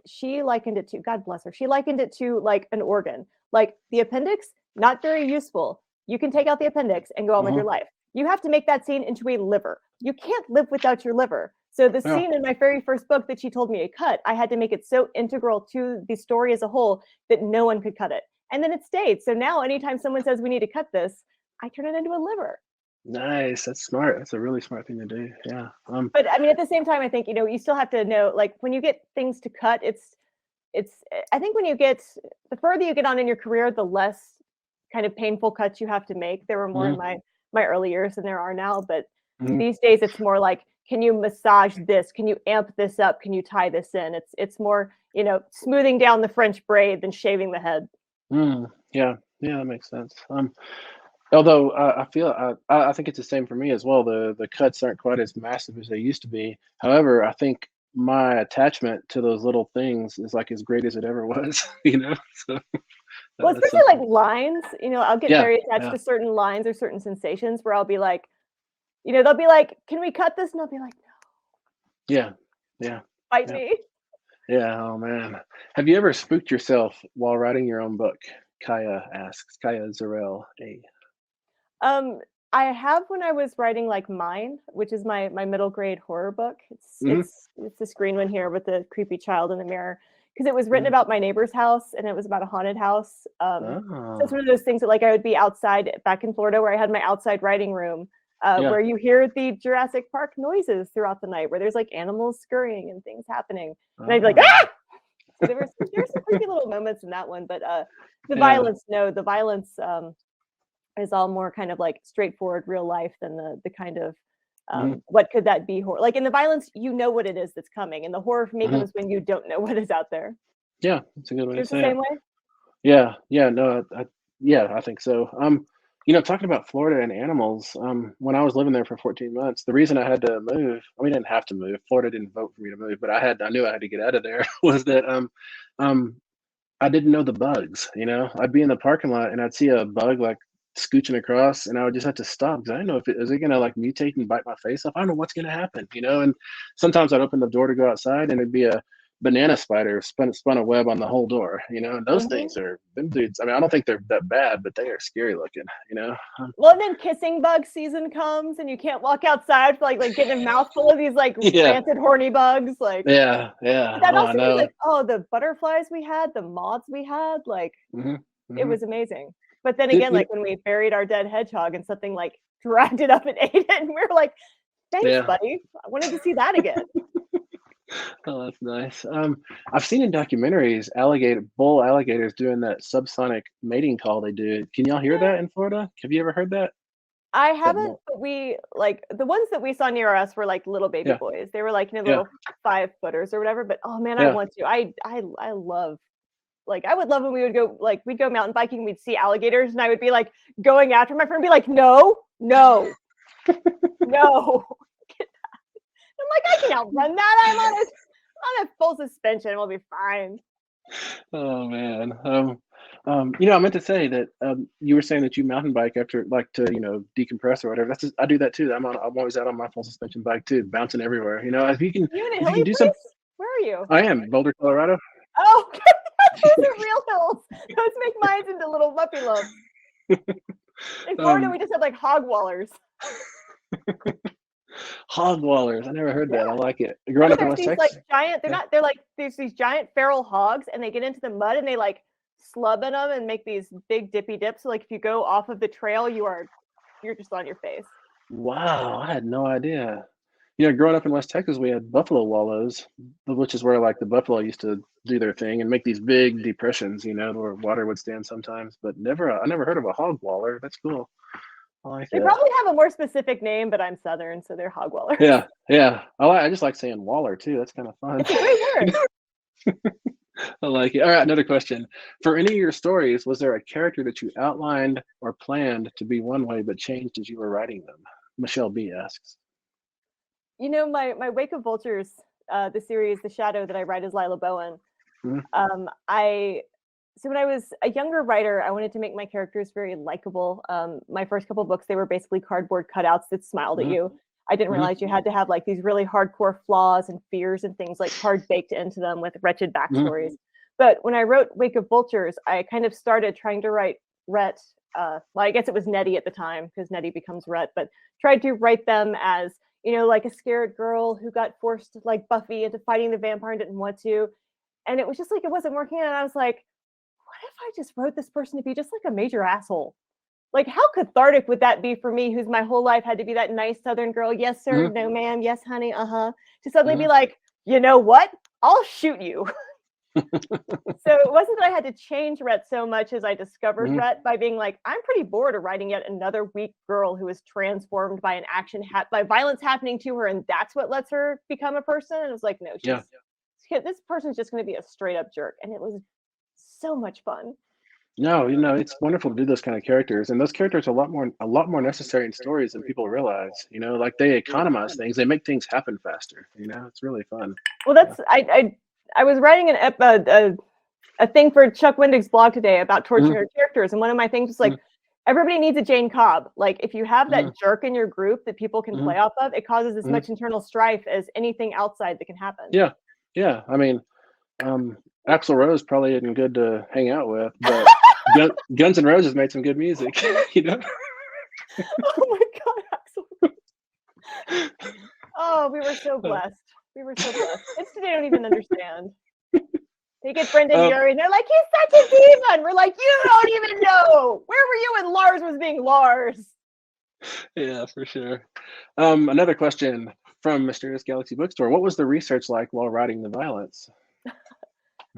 She likened it to, God bless her, she likened it to like an organ. Like the appendix, not very useful. You can take out the appendix and go on with your life. You have to make that scene into a liver. You can't live without your liver. So the scene in my very first book that she told me to cut, I had to make it so integral to the story as a whole that no one could cut it. And then it stayed. So now anytime someone says we need to cut this, I turn it into a liver. Nice. That's smart. That's a really smart thing to do. Yeah. But I mean, at the same time, I think, you still have to know, like when you get things to cut, I think when you get, the further you get on in your career, the less kind of painful cuts you have to make. There were more in my early years than there are now, but these days it's more like, can you massage this? Can you amp this up? Can you tie this in? It's more, smoothing down the French braid than shaving the head. Yeah, that makes sense. Although I think it's the same for me as well. The cuts aren't quite as massive as they used to be. However, I think my attachment to those little things is like as great as it ever was. So, well, especially like lines. I'll get very attached to certain lines or certain sensations where I'll be like, they'll be like, "Can we cut this?" And I'll be like, "No." Yeah. Fight me. Yeah. Oh man, have you ever spooked yourself while writing your own book? Kaya asks. Kaya Zarel A. I have when I was writing like Mine, which is my middle grade horror book. It's the screen one here with the creepy child in the mirror, because it was written about my neighbor's house and it was about a haunted house. So it's one of those things that like I would be outside back in Florida where I had my outside writing room where you hear the Jurassic Park noises throughout the night, where there's like animals scurrying and things happening, and I'd be like, ah! So there were some creepy little moments in that one, but the violence is all more kind of like straightforward real life than the kind of what could that be horror. Like in the violence, what it is that's coming, and the horror for me comes when you don't know what is out there. Yeah, that's a good way to say it. The same way? Yeah, no, I think so. Talking about Florida and animals, when I was living there for 14 months, the reason I had to move, I didn't have to move. Florida didn't vote for me to move, but I knew I had to get out of there, was that I didn't know the bugs. I'd be in the parking lot and I'd see a bug like scooching across, and I would just have to stop because I didn't know if is it gonna like mutate and bite my face off. I don't know what's gonna happen, and sometimes I'd open the door to go outside and it'd be a banana spider spun a web on the whole door, and those things are them dudes. I don't think they're that bad, but they are scary looking, Well, and then kissing bug season comes and you can't walk outside for like getting a mouthful of these like rancid horny bugs. Like yeah. That also means like, the butterflies we had, the moths we had, like it was amazing. But then again, like when we buried our dead hedgehog and something like dragged it up and ate it, and we were like, thanks, buddy. I wanted to see that again. Oh, that's nice. I've seen in documentaries bull alligators doing that subsonic mating call they do. Can y'all hear that in Florida? Have you ever heard that? I That haven't, bull. but we like the ones that we saw near us were like little baby Yeah, boys. They were like, yeah, little 5-footers or whatever. But oh man, I yeah. want to. I love, like, I would love when we would go, like, we'd go mountain biking, we'd see alligators, and I would be like going after my friend, and be like, no, no, no. I'm like, I can outrun that. I'm on a full suspension. We'll be fine. Oh man. I meant to say that you were saying that you mountain bike after like to decompress or whatever. I do that too. I'm always out on my full suspension bike too, bouncing everywhere. You in a If you hilly can do some. place? Where are you? I am Boulder, Colorado. Oh, those are real hills. Those make mines into little puppy lumps. In Florida, Um, we just have like hog wallers. Hog wallers. I never heard that. I Yeah. like it. Growing up in There's West these like Texas. giant, Yeah. they're like, there's these giant feral hogs and they get into the mud and they like slub in them and make these big dippy dips. So like if you go off of the trail, you're just on your face. Wow, I had no idea. Growing up in West Texas, we had buffalo wallows, which is where like the buffalo used to do their thing and make these big depressions, where water would stand sometimes. But I never heard of a hog waller. That's cool. I like They that. probably have a more specific name, but I'm Southern, so they're hog wallers. Yeah, yeah. I just like saying waller too. That's kind of fun. It's a great word. I like it. All right, another question. For any of your stories, was there a character that you outlined or planned to be one way but changed as you were writing them? Michelle B asks. My Wake of Vultures, the series, The Shadow that I write as Lila Bowen. Mhm. So when I was a younger writer, I wanted to make my characters very likable. My first couple books, they were basically cardboard cutouts that smiled at Mhm. you. I didn't Mhm. realize you had to have like these really hardcore flaws and fears and things like hard baked into them with wretched Mhm. backstories. But when I wrote Wake of Vultures, I kind of started trying to write Rhett. Well, I guess it was Nettie at the time because Nettie becomes Rhett, but tried to write them as, like a scared girl who got forced like Buffy into fighting the vampire and didn't want to. And it was just like it wasn't working. And I was like, what if I just wrote this person to be just like a major asshole? Like, how cathartic would that be for me, who's my whole life had to be that nice Southern girl? Yes, sir. Mhm. No, ma'am. Yes, honey. To suddenly be Mhm. like, you know what? I'll shoot you. So it wasn't that I had to change Rhett so much as I discovered Mhm. Rhett by being like, I'm pretty bored of writing yet another weak girl who is transformed by by violence happening to her, and that's what lets her become a person. And it was like, no, Yeah. this person's just going to be a straight up jerk, and it was so much fun. No, it's wonderful to do those kind of characters, and those characters are a lot more necessary in stories than people realize. Like they economize things, they make things happen faster. It's really fun. Well, that's I was writing a thing for Chuck Wendig's blog today about torturing Mhm. her characters, and one of my things was like, Mhm. everybody needs a Jane Cobb. Like, if you have Mhm. that jerk in your group that people can Mhm. play off of, it causes as Mhm. much internal strife as anything outside that can happen. Yeah, yeah. I mean, Axl Rose probably isn't good to hang out with, but Guns N' Roses made some good music. you know. Oh my God, Axel. Oh, we were so blessed. We were so blessed. Kids today don't even understand. They get Brendan Um, Urie and they're like, he's such a diva. And we're like, you don't even know. Where were you when Lars was being Lars? yeah, for sure. Another question from Mysterious Galaxy Bookstore. What was the research like while writing the violence?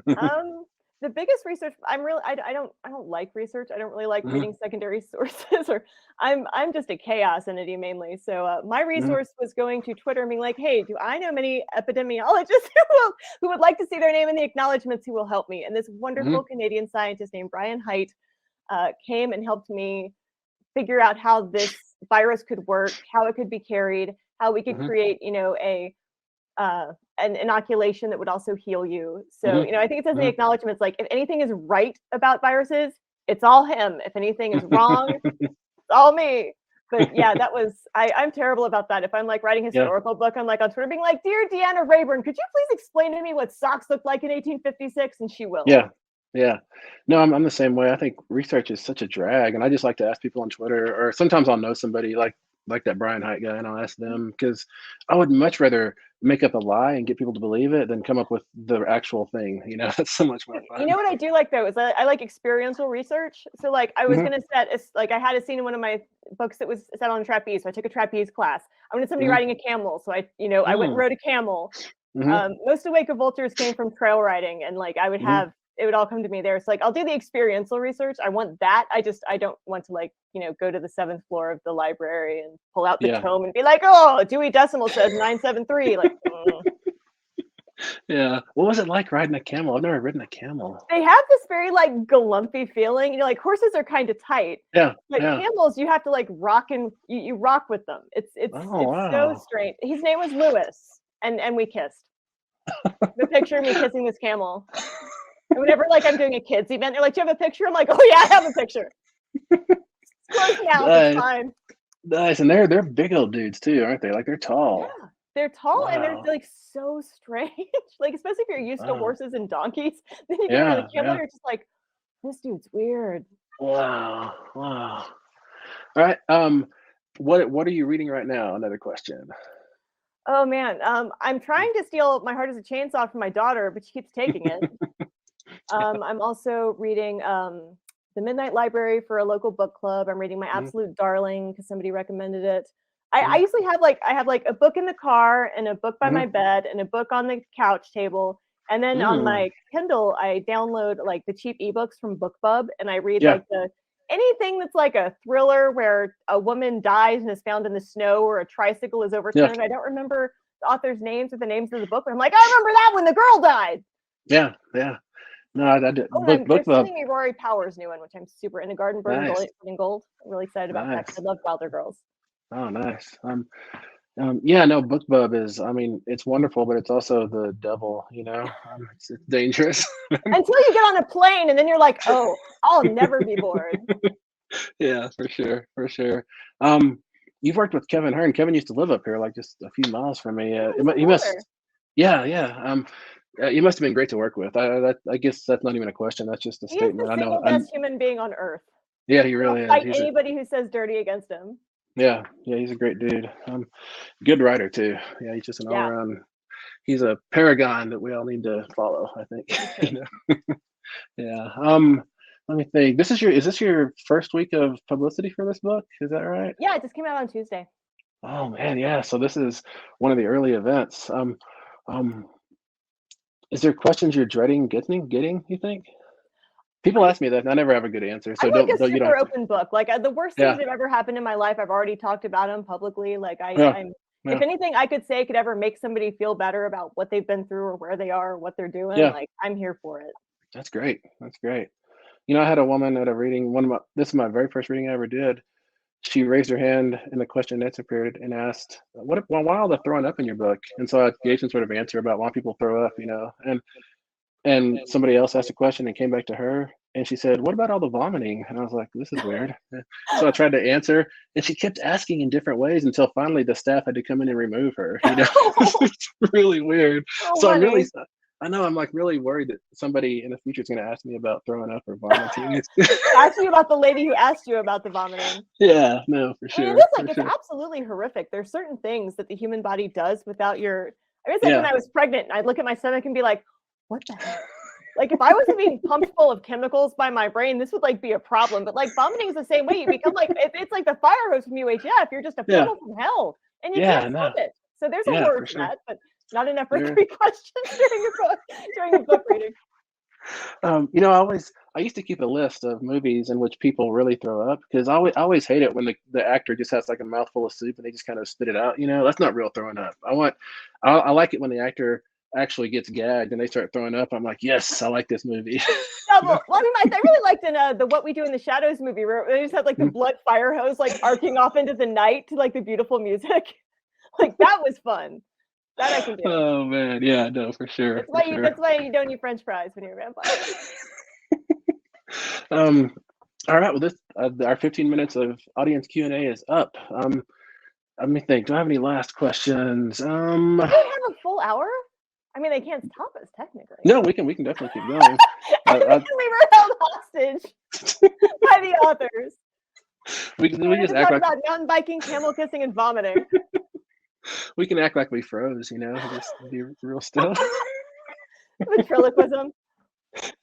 The biggest research, I don't like research. I don't really like Mhm. reading secondary sources, or I'm just a chaos entity mainly. So my Mhm. resource was going to Twitter and being like, hey, do I know many epidemiologists who would like to see their name in the acknowledgments who will help me? And this wonderful Mhm. Canadian scientist named Brian Height came and helped me figure out how this virus could work, how it could be carried, how we could Mhm. create, an inoculation that would also heal you. So, Mhm. I think it says in the Mhm. acknowledgments, like, if anything is right about viruses, it's all him. If anything is wrong, it's all me. But yeah, I'm terrible about that. If I'm like writing a Yeah. historical book, I'm like on Twitter being like, dear Deanna Rayburn, could you please explain to me what socks looked like in 1856? And she will. Yeah. Yeah. No, I'm the same way. I think research is such a drag, and I just like to ask people on Twitter, or sometimes I'll know somebody like that Brian Height guy, and I'll ask them because I would much rather make up a lie and get people to believe it than come up with the actual thing. That's so much more You fun. know what I do like though is I like experiential research. So like I was Mhm. gonna I had a scene in one of my books that was set on a trapeze. So I took a trapeze class. I wanted somebody Mhm. riding a camel. So I went and Mm. rode a camel. Most of Wake of Vultures came from trail riding, and like I would have it would all come to me there. So like I'll do the experiential research. I want that. I don't want to like, go to the 7th floor of the library and pull out the tome and be like, oh, Dewey Decimal says 973. Like Yeah. What was it like riding a camel? I've never ridden a camel. they have this very like galumpy feeling. Like horses are kind of tight. Yeah. But camels, you have to like rock and you rock with them. It's so strange. His name was Lewis, and we kissed. The picture of me kissing this camel. And whenever like I'm doing a kids event, they're like, "Do you have a picture?" I'm like, "Oh yeah, I have a picture." Close now, it's fine. Nice, and they're big old dudes too, aren't they? Like they're tall. Yeah, they're tall and they're like so strange. Like especially if you're used to horses and donkeys, then you get on a camel, you're just like, "This dude's weird." Wow. All right. What are you reading right now? Another question. Oh man, I'm trying to steal My Heart is a Chainsaw from my daughter, but she keeps taking it. I'm also reading The Midnight Library for a local book club. I'm reading My Absolute Darling because somebody recommended it. I usually have like a book in the car and a book by my bed and a book on the couch table. And then on my Kindle, I download like the cheap ebooks from BookBub and I read like anything that's like a thriller where a woman dies and is found in the snow or a tricycle is overturned. I don't remember the author's names or the names of the book, but I'm like, I remember that when the girl died. Yeah. No, I did. They're sending me Rory Powers' new one, which I'm super into. Garden Bird and Gold. I'm really excited about that because I love Wilder Girls. Oh, nice. BookBub is, it's wonderful, but it's also the devil, it's dangerous. Until you get on a plane and then you're like, oh, I'll never be bored. Yeah, for sure. You've worked with Kevin Hearne. Kevin used to live up here, like just a few miles from me. He must, he must have been great to work with. I guess that's not even a question. That's just a statement. He's the single best human being on earth. Yeah, he really is. Like anybody who says dirty against him. Yeah, he's a great dude. Good writer too. Yeah, he's just an all-around. He's a paragon that we all need to follow, I think. Yeah. Let me think. Is this your first week of publicity for this book? Is that right? Yeah, it just came out on Tuesday. Oh man, yeah. So this is one of the early events. Is there questions you're dreading getting? You think? People ask me that, and I never have a good answer. So I'm like a super open book. Like the worst things that have ever happened in my life, I've already talked about them publicly. Like if anything I could say could ever make somebody feel better about what they've been through or where they are or what they're doing, like I'm here for it. That's great. I had a woman at a reading. This is my very first reading I ever did. She raised her hand in the question and answer period and asked, why all the throwing up in your book? And so I gave some sort of answer about why people throw up, and somebody else asked a question and came back to her and she said, what about all the vomiting? And I was like, this is weird. So I tried to answer and she kept asking in different ways until finally the staff had to come in and remove her. It's really weird. So I'm like really worried that somebody in the future is going to ask me about throwing up or vomiting. Ask you about the lady who asked you about the vomiting. Yeah, no, for sure. It's absolutely horrific. There's certain things that the human body does without your. When I was pregnant, I'd look at my stomach and be like, what the hell? Like if I wasn't being pumped full of chemicals by my brain, this would like be a problem. But like vomiting is the same way. You become like it's like the fire hose from UHF. You're just a portal from hell, and you can't stop it. So there's a word for that, but not enough for 3 questions during a book reading. I used to keep a list of movies in which people really throw up because I always hate it when the actor just has like a mouthful of soup and they just kind of spit it out. That's not real throwing up. I like it when the actor actually gets gagged and they start throwing up. I'm like, yes, I like this movie. I really liked in the What We Do in the Shadows movie where they just had like the blood fire hose like arcing off into the night to like the beautiful music. Like that was fun. That I can do. Oh man, yeah, no, for sure. That's why you don't eat French fries when you're a vampire. All right. Well, this our 15 minutes of audience Q&A is up. Let me think. Do I have any last questions? Do we have a full hour? I mean, they can't stop us technically. No, we can definitely keep going. We were held hostage by the authors. We just act like about mountain biking, camel kissing, and vomiting. We can act like we froze, just be real still. Ventriloquism.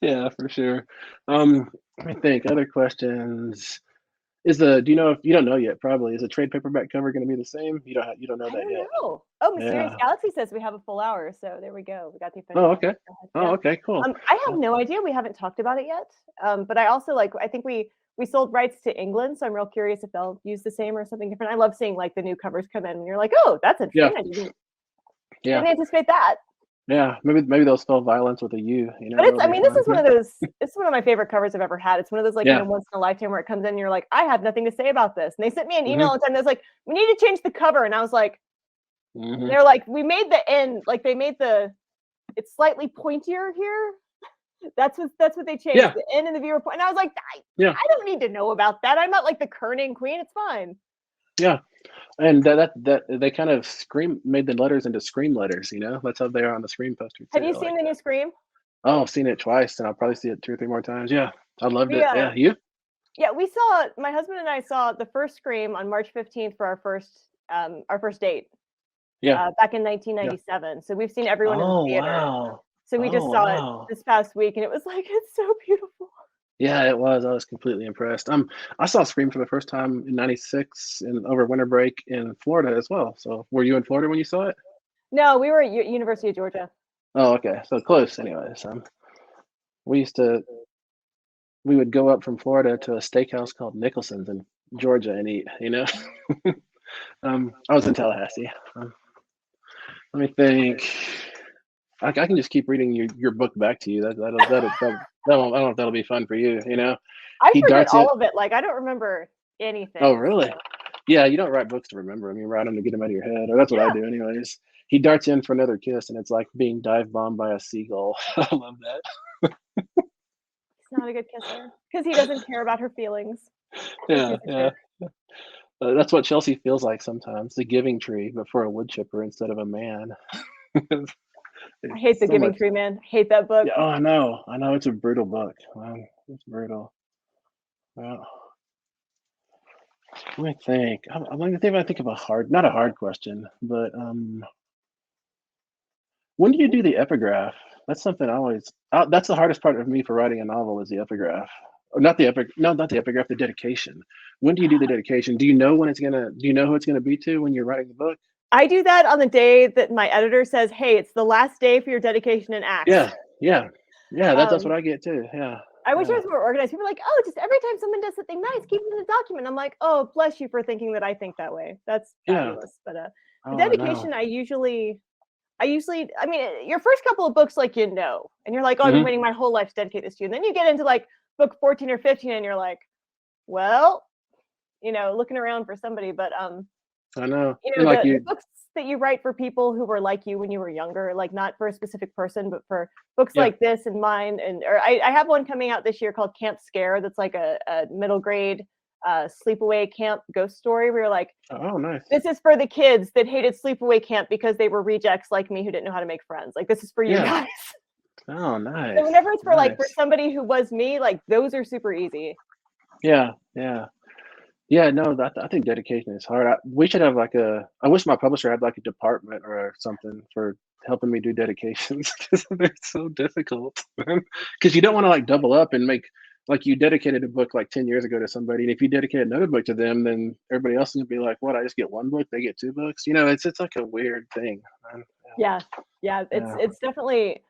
Yeah, for sure. Let me think. Other questions. Do you know if you don't know yet? Probably is the trade paperback cover going to be the same? You don't know I that don't yet. know. Oh, Mysterious Yeah. Galaxy says we have a full hour, so there we go. We got the official. Oh, okay. Yeah. Oh, okay. Cool. I have no idea. We haven't talked about it yet. But I also I think we sold rights to England, so I'm real curious if they'll use the same or something different. I love seeing like the new covers come in, and you're like, oh, that's interesting. Yeah. Didn't anticipate that. Yeah. Maybe they'll spell violence with a U. You know. But this is one of those. It's one of my favorite covers I've ever had. It's one of those once in a lifetime where it comes in, and you're like, I have nothing to say about this. And they sent me an email and that's like, we need to change the cover, and I was like, they're like, we made the end, like they made it's slightly pointier here. That's what they changed. The end and the viewer point. And I was like, I don't need to know about that. I'm not like the kerning queen. It's fine. Yeah. And that they kind of made the letters into Scream letters, you know? That's how they are on the Scream poster. Have you seen the new Scream? Oh, I've seen it twice, and I'll probably see it 2 or 3 more times. Yeah. I loved it. Yeah. You? Yeah, my husband and I saw the first Scream on March 15th for our first date. Yeah. Back in 1997. Yeah. So we've seen everyone in the theater. Wow. So we just saw it this past week, and it was like, it's so beautiful. Yeah, it was. I was completely impressed. I saw Scream for the first time in '96 and over winter break in Florida as well. So were you in Florida when you saw it? No, we were at University of Georgia. Oh, okay. So close anyways. We would go up from Florida to a steakhouse called Nicholson's in Georgia and eat, you know. I was in Tallahassee. Let me think. I can just keep reading your book back to you. I don't know if that'll be fun for you. You know, I forget all of it. Like I don't remember anything. Oh, really? So. Yeah, you don't write books to remember them. You write them to get them out of your head, or that's what I do, anyways. He darts in for another kiss, and it's like being dive bombed by a seagull. I love that. He's not a good kisser because he doesn't care about her feelings. Yeah. That's what Chelsea feels like sometimes. The giving tree, but for a wood chipper instead of a man. I hate the Giving Tree, man. I hate that book. Yeah, oh, I know. It's a brutal book. It's brutal. Well, let me think. I'm going to think of not a hard question, but when do you do the epigraph? That's something that's the hardest part of me for writing a novel is the epigraph. Or not the epigraph, the dedication. When do you do the dedication? Do you know who it's gonna be to when you're writing the book? I do that on the day that my editor says, hey, it's the last day for your dedication and acts. Yeah. That's what I get too. Yeah. I wish I was more organized. People are like, oh, just every time someone does something nice, keep it in the document. I'm like, oh, bless you for thinking that I think that way. That's fabulous. But the dedication, I usually, I mean, your first couple of books, like, and you're like, oh, I've been waiting my whole life to dedicate this to you. And then you get into like book 14 or 15 and you're like, well, looking around for somebody. But I know. The books that you write for people who were like you when you were younger, like not for a specific person, but for books like this and mine. I have one coming out this year called Camp Scare. That's like a middle grade sleepaway camp ghost story where you're like, oh, nice. This is for the kids that hated sleepaway camp because they were rejects like me who didn't know how to make friends. Like, this is for you guys. Oh, nice. So whenever it's for for somebody who was me, like those are super easy. Yeah. No, I think dedication is hard. We should have I wish my publisher had like a department or something for helping me do dedications because they're so difficult. Because you don't want to like double up and make like you dedicated a book like 10 years ago to somebody, and if you dedicate another book to them, then everybody else is gonna be like, what? I just get one book, they get 2 books. It's like a weird thing. Yeah. It's definitely.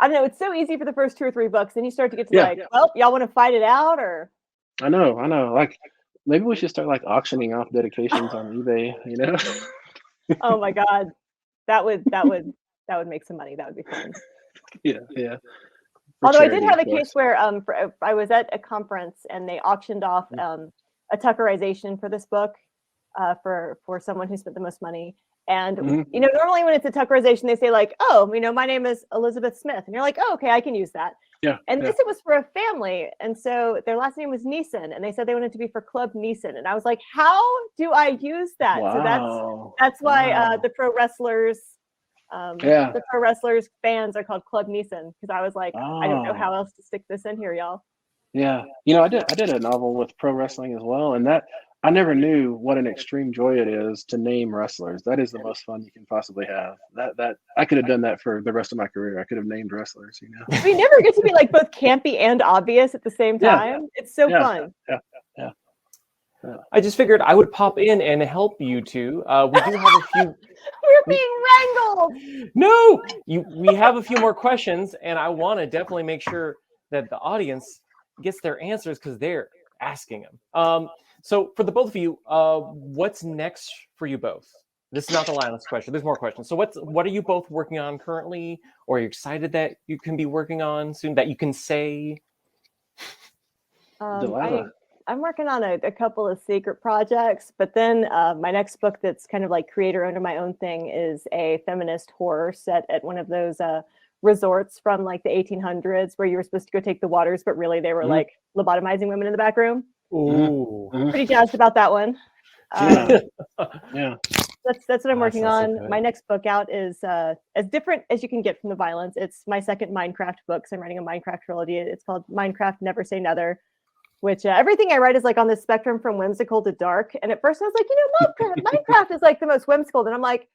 I don't know. It's so easy for the first 2 or 3 books, then you start to get to well, y'all want to fight it out, or? I know. Like. Maybe we should start like auctioning off dedications on eBay, Oh my God. That would make some money. That would be fun. Yeah. Although charity, I did have a case where I was at a conference and they auctioned off a Tuckerization for this book for someone who spent the most money. And normally when it's a Tuckerization, they say like, oh, my name is Elizabeth Smith, and you're like, oh, okay, I can use that. Yeah. And this, it was for a family, and so their last name was Neeson, and they said they wanted to be for Club Neeson, and I was like, how do I use that? Wow. So that's why the pro wrestlers, the pro wrestlers fans are called Club Neeson, because I was like, I don't know how else to stick this in here, y'all. Yeah, I did a novel with pro wrestling as well, and that I never knew what an extreme joy it is to name wrestlers. That is the most fun you can possibly have. That I could have done that for the rest of my career. I could have named wrestlers. We never get to be like both campy and obvious at the same time. It's so fun. Yeah. I just figured I would pop in and help you two. We do have a few. We're being wrangled. No, we have a few more questions, and I want to definitely make sure that the audience gets their answers because they're asking them. So for the both of you, what's next for you both? This is not the last question. There's more questions. So what are you both working on currently, or are you excited that you can be working on soon that you can say? I'm working on a couple of secret projects, but then my next book that's kind of like creator owned my own thing is a feminist horror set at one of those resorts from like the 1800s where you were supposed to go take the waters, but really they were like lobotomizing women in the back room. Ooh. Pretty jazzed about that one. Yeah. That's what I'm working on. So my next book out is as different as you can get from the violence. It's my second Minecraft book. So I'm writing a Minecraft trilogy. It's called Minecraft Never Say Nether, which everything I write is like on the spectrum from whimsical to dark. And at first I was like, Minecraft is like the most whimsical. And I'm like,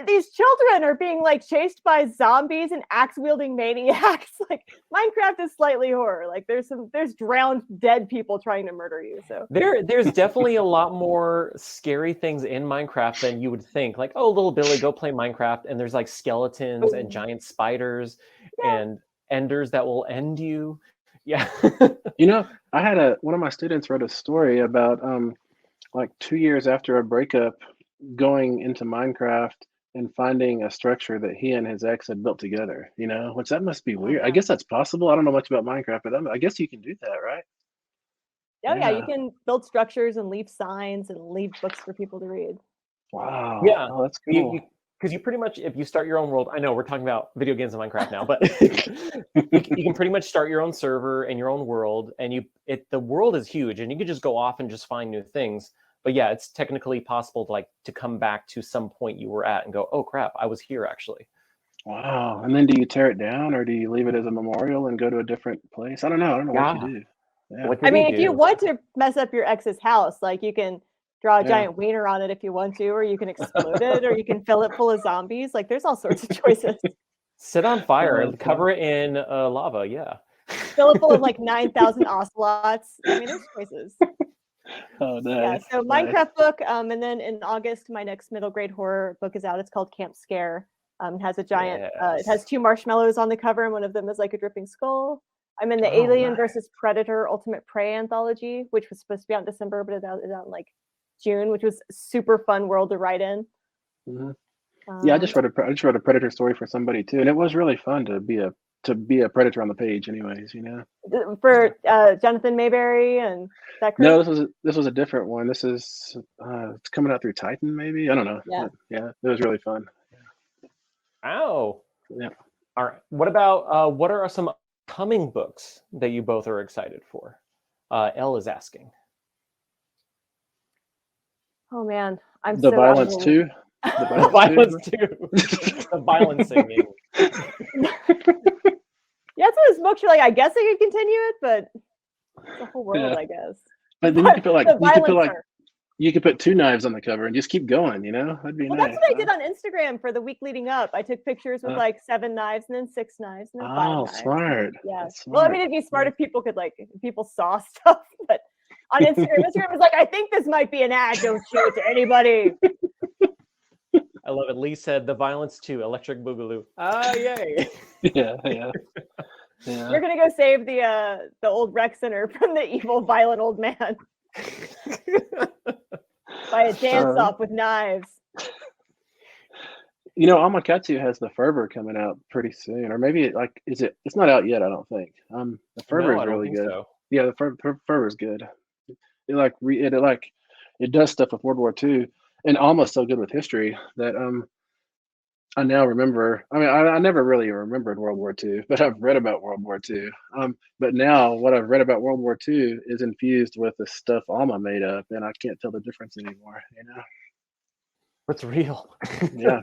these children are being like chased by zombies and axe wielding maniacs. Like Minecraft is slightly horror. Like there's drowned dead people trying to murder you. So there's definitely a lot more scary things in Minecraft than you would think. Like, oh, little Billy, go play Minecraft, and there's like skeletons and giant spiders and enders that will end you. Yeah. I had one of my students wrote a story about like 2 years after a breakup, going into Minecraft and finding a structure that he and his ex had built together, which that must be weird. I guess that's possible. I don't know much about Minecraft, but I guess you can do that, right? Oh yeah, you can build structures and leave signs and leave books for people to read. Wow. Yeah. Oh, that's cool. Because you pretty much, if you start your own world, I know we're talking about video games and Minecraft now, but you can pretty much start your own server and your own world, and the world is huge, and you can just go off and just find new things. But yeah, it's technically possible to come back to some point you were at and go, oh crap, I was here actually. Wow. And then do you tear it down, or do you leave it as a memorial and go to a different place? I don't know what you do. Yeah. I mean, if you want to mess up your ex's house, like you can draw a giant wiener on it if you want to, or you can explode it, or you can fill it full of zombies. Like there's all sorts of choices. Set on fire and cover it in lava. Yeah. Fill it full of like 9,000 ocelots. I mean, there's choices. Oh, nice. Yeah, so Minecraft book, and then in August, my next middle grade horror book is out. It's called Camp Scare. It has a giant, it has 2 marshmallows on the cover, and one of them is like a dripping skull. I'm in the Alien versus Predator Ultimate Prey anthology, which was supposed to be out in December, but it's out in like June, which was super fun world to write in. Yeah, I just wrote a Predator story for somebody too, and it was really fun to be a Predator on the page, anyways. For Jonathan Mayberry and that crew? No, this was a different one. This is it's coming out through Titan, maybe. I don't know. Yeah, it was really fun. Oh, yeah. All right. What about what are some coming books that you both are excited for? Elle is asking. Oh man, I'm the so violence too. The violence too. The violence singing. Yeah, it's one of those books you're like, I guess I could continue it, but it's a whole world, I guess. But then you could put 2 knives on the cover and just keep going, That'd be nice. That's what I did on Instagram for the week leading up. I took pictures with like 7 knives and then 6 knives and then 5 knives. Smart. Yeah. That's Well, I smart. mean, it'd be smart if people could if people saw stuff, but on Instagram was like, I think this might be an ad. Don't show it to anybody. I love it. Lee said the violence too. Electric Boogaloo. Ah, yay. Yeah. We're gonna go save the old rec center from the evil, violent old man by a dance off with knives. Amakatsu has the Fervor coming out pretty soon, or maybe it's not out yet. I don't think. The Fervor is really good. So. Yeah, the Fervor is good. It does stuff with World War II, and almost so good with history that I now remember. I mean, I never really remembered World War II, but I've read about World War II. But now what I've read about World War II is infused with the stuff Alma made up, and I can't tell the difference anymore. What's real? Yeah.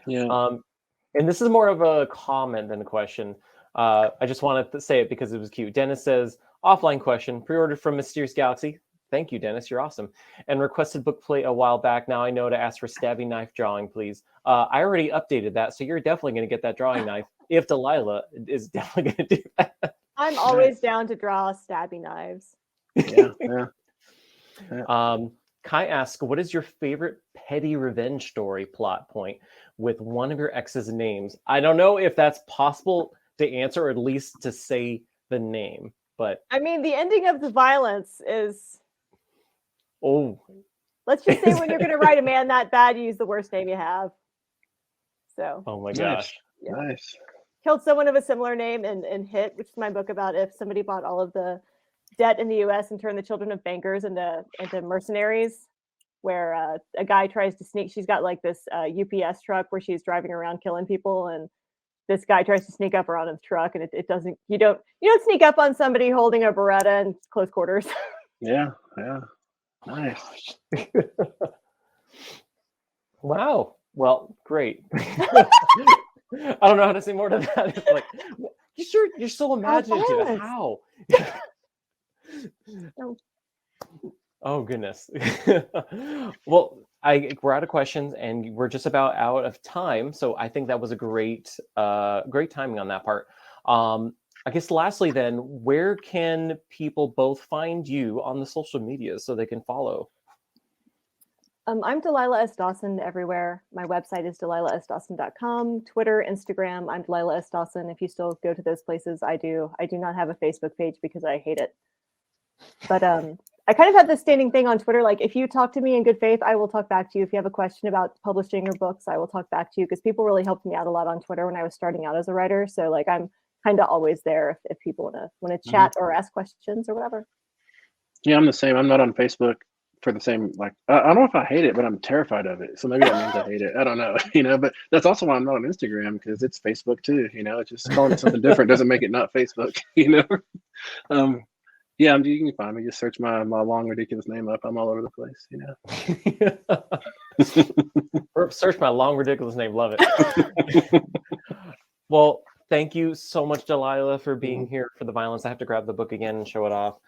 And this is more of a comment than a question. I just wanted to say it because it was cute. Dennis says, offline question, pre-ordered from Mysterious Galaxy. Thank you, Dennis. You're awesome. And requested book plate a while back. Now I know to ask for stabby knife drawing, please. I already updated that, so you're definitely going to get that drawing knife if Delilah is definitely going to do that. I'm always down to draw stabby knives. Yeah. Kai asks, what is your favorite petty revenge story plot point with one of your ex's names? I don't know if that's possible to answer, or at least to say the name, but I mean, the ending of the violence is. Let's just say when you're going to write a man that bad, you use the worst name you have. So. Oh my Nice. gosh. Yeah. Nice. Killed someone of a similar name in Hit, which is my book about if somebody bought all of the debt in the U.S. and turned the children of bankers into mercenaries, where a guy tries to sneak. She's got like this UPS truck where she's driving around killing people, and this guy tries to sneak up around his truck, and it doesn't. You don't sneak up on somebody holding a Beretta in close quarters. Yeah. Nice. Wow. Well, great. I don't know how to say more to that. It's like, you're so imaginative. How? No. Oh goodness. Well, we're out of questions and we're just about out of time. So I think that was a great timing on that part. I guess lastly then, where can people both find you on the social media so they can follow? I'm Delilah S. Dawson everywhere. My website is delilahsdawson.com. Twitter, Instagram, I'm Delilah S. Dawson. If you still go to those places, I do. I do not have a Facebook page because I hate it. But I kind of have this standing thing on Twitter. Like, if you talk to me in good faith, I will talk back to you. If you have a question about publishing or books, I will talk back to you, because people really helped me out a lot on Twitter when I was starting out as a writer. So like, I'm kind of always there if people want to chat or ask questions or whatever. Yeah, I'm the same. I'm not on Facebook for the same, like, I don't know if I hate it, but I'm terrified of it. So maybe that means I hate it. I don't know, but that's also why I'm not on Instagram, because it's Facebook too, it's just calling it something different doesn't make it not Facebook, Yeah, you can find me. Just search my long, ridiculous name up. I'm all over the place, Search my long, ridiculous name. Love it. Well, thank you so much, Delilah, for being here for the violence. I have to grab the book again and show it off.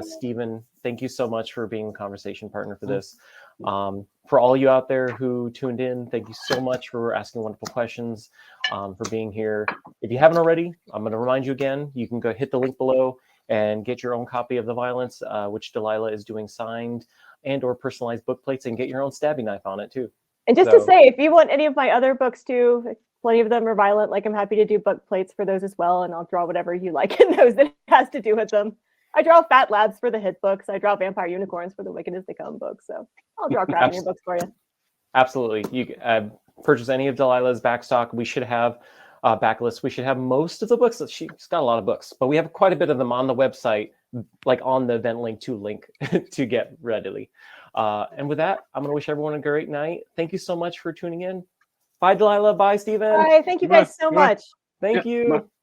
Stephen, thank you so much for being a conversation partner for this. For all you out there who tuned in, thank you so much for asking wonderful questions, for being here. If you haven't already, I'm going to remind you again, you can go hit the link below and get your own copy of The Violence, which Delilah is doing signed and or personalized book plates, and get your own stabby knife on it too. And just to say, if you want any of my other books too, plenty of them are violent. Like, I'm happy to do book plates for those as well, and I'll draw whatever you like in those that has to do with them. I draw Fat Labs for the Hit books. I draw Vampire Unicorns for the Wicked As They Come books. So I'll draw crap in your books for you. Absolutely. You purchase any of Delilah's backstock. We should have backlist. We should have most of the books. She's got a lot of books, but we have quite a bit of them on the website, like on the event link to get readily. And with that, I'm going to wish everyone a great night. Thank you so much for tuning in. Bye, Delilah. Bye, Stephen. Bye. Thank you guys so much. Thank you. Bye.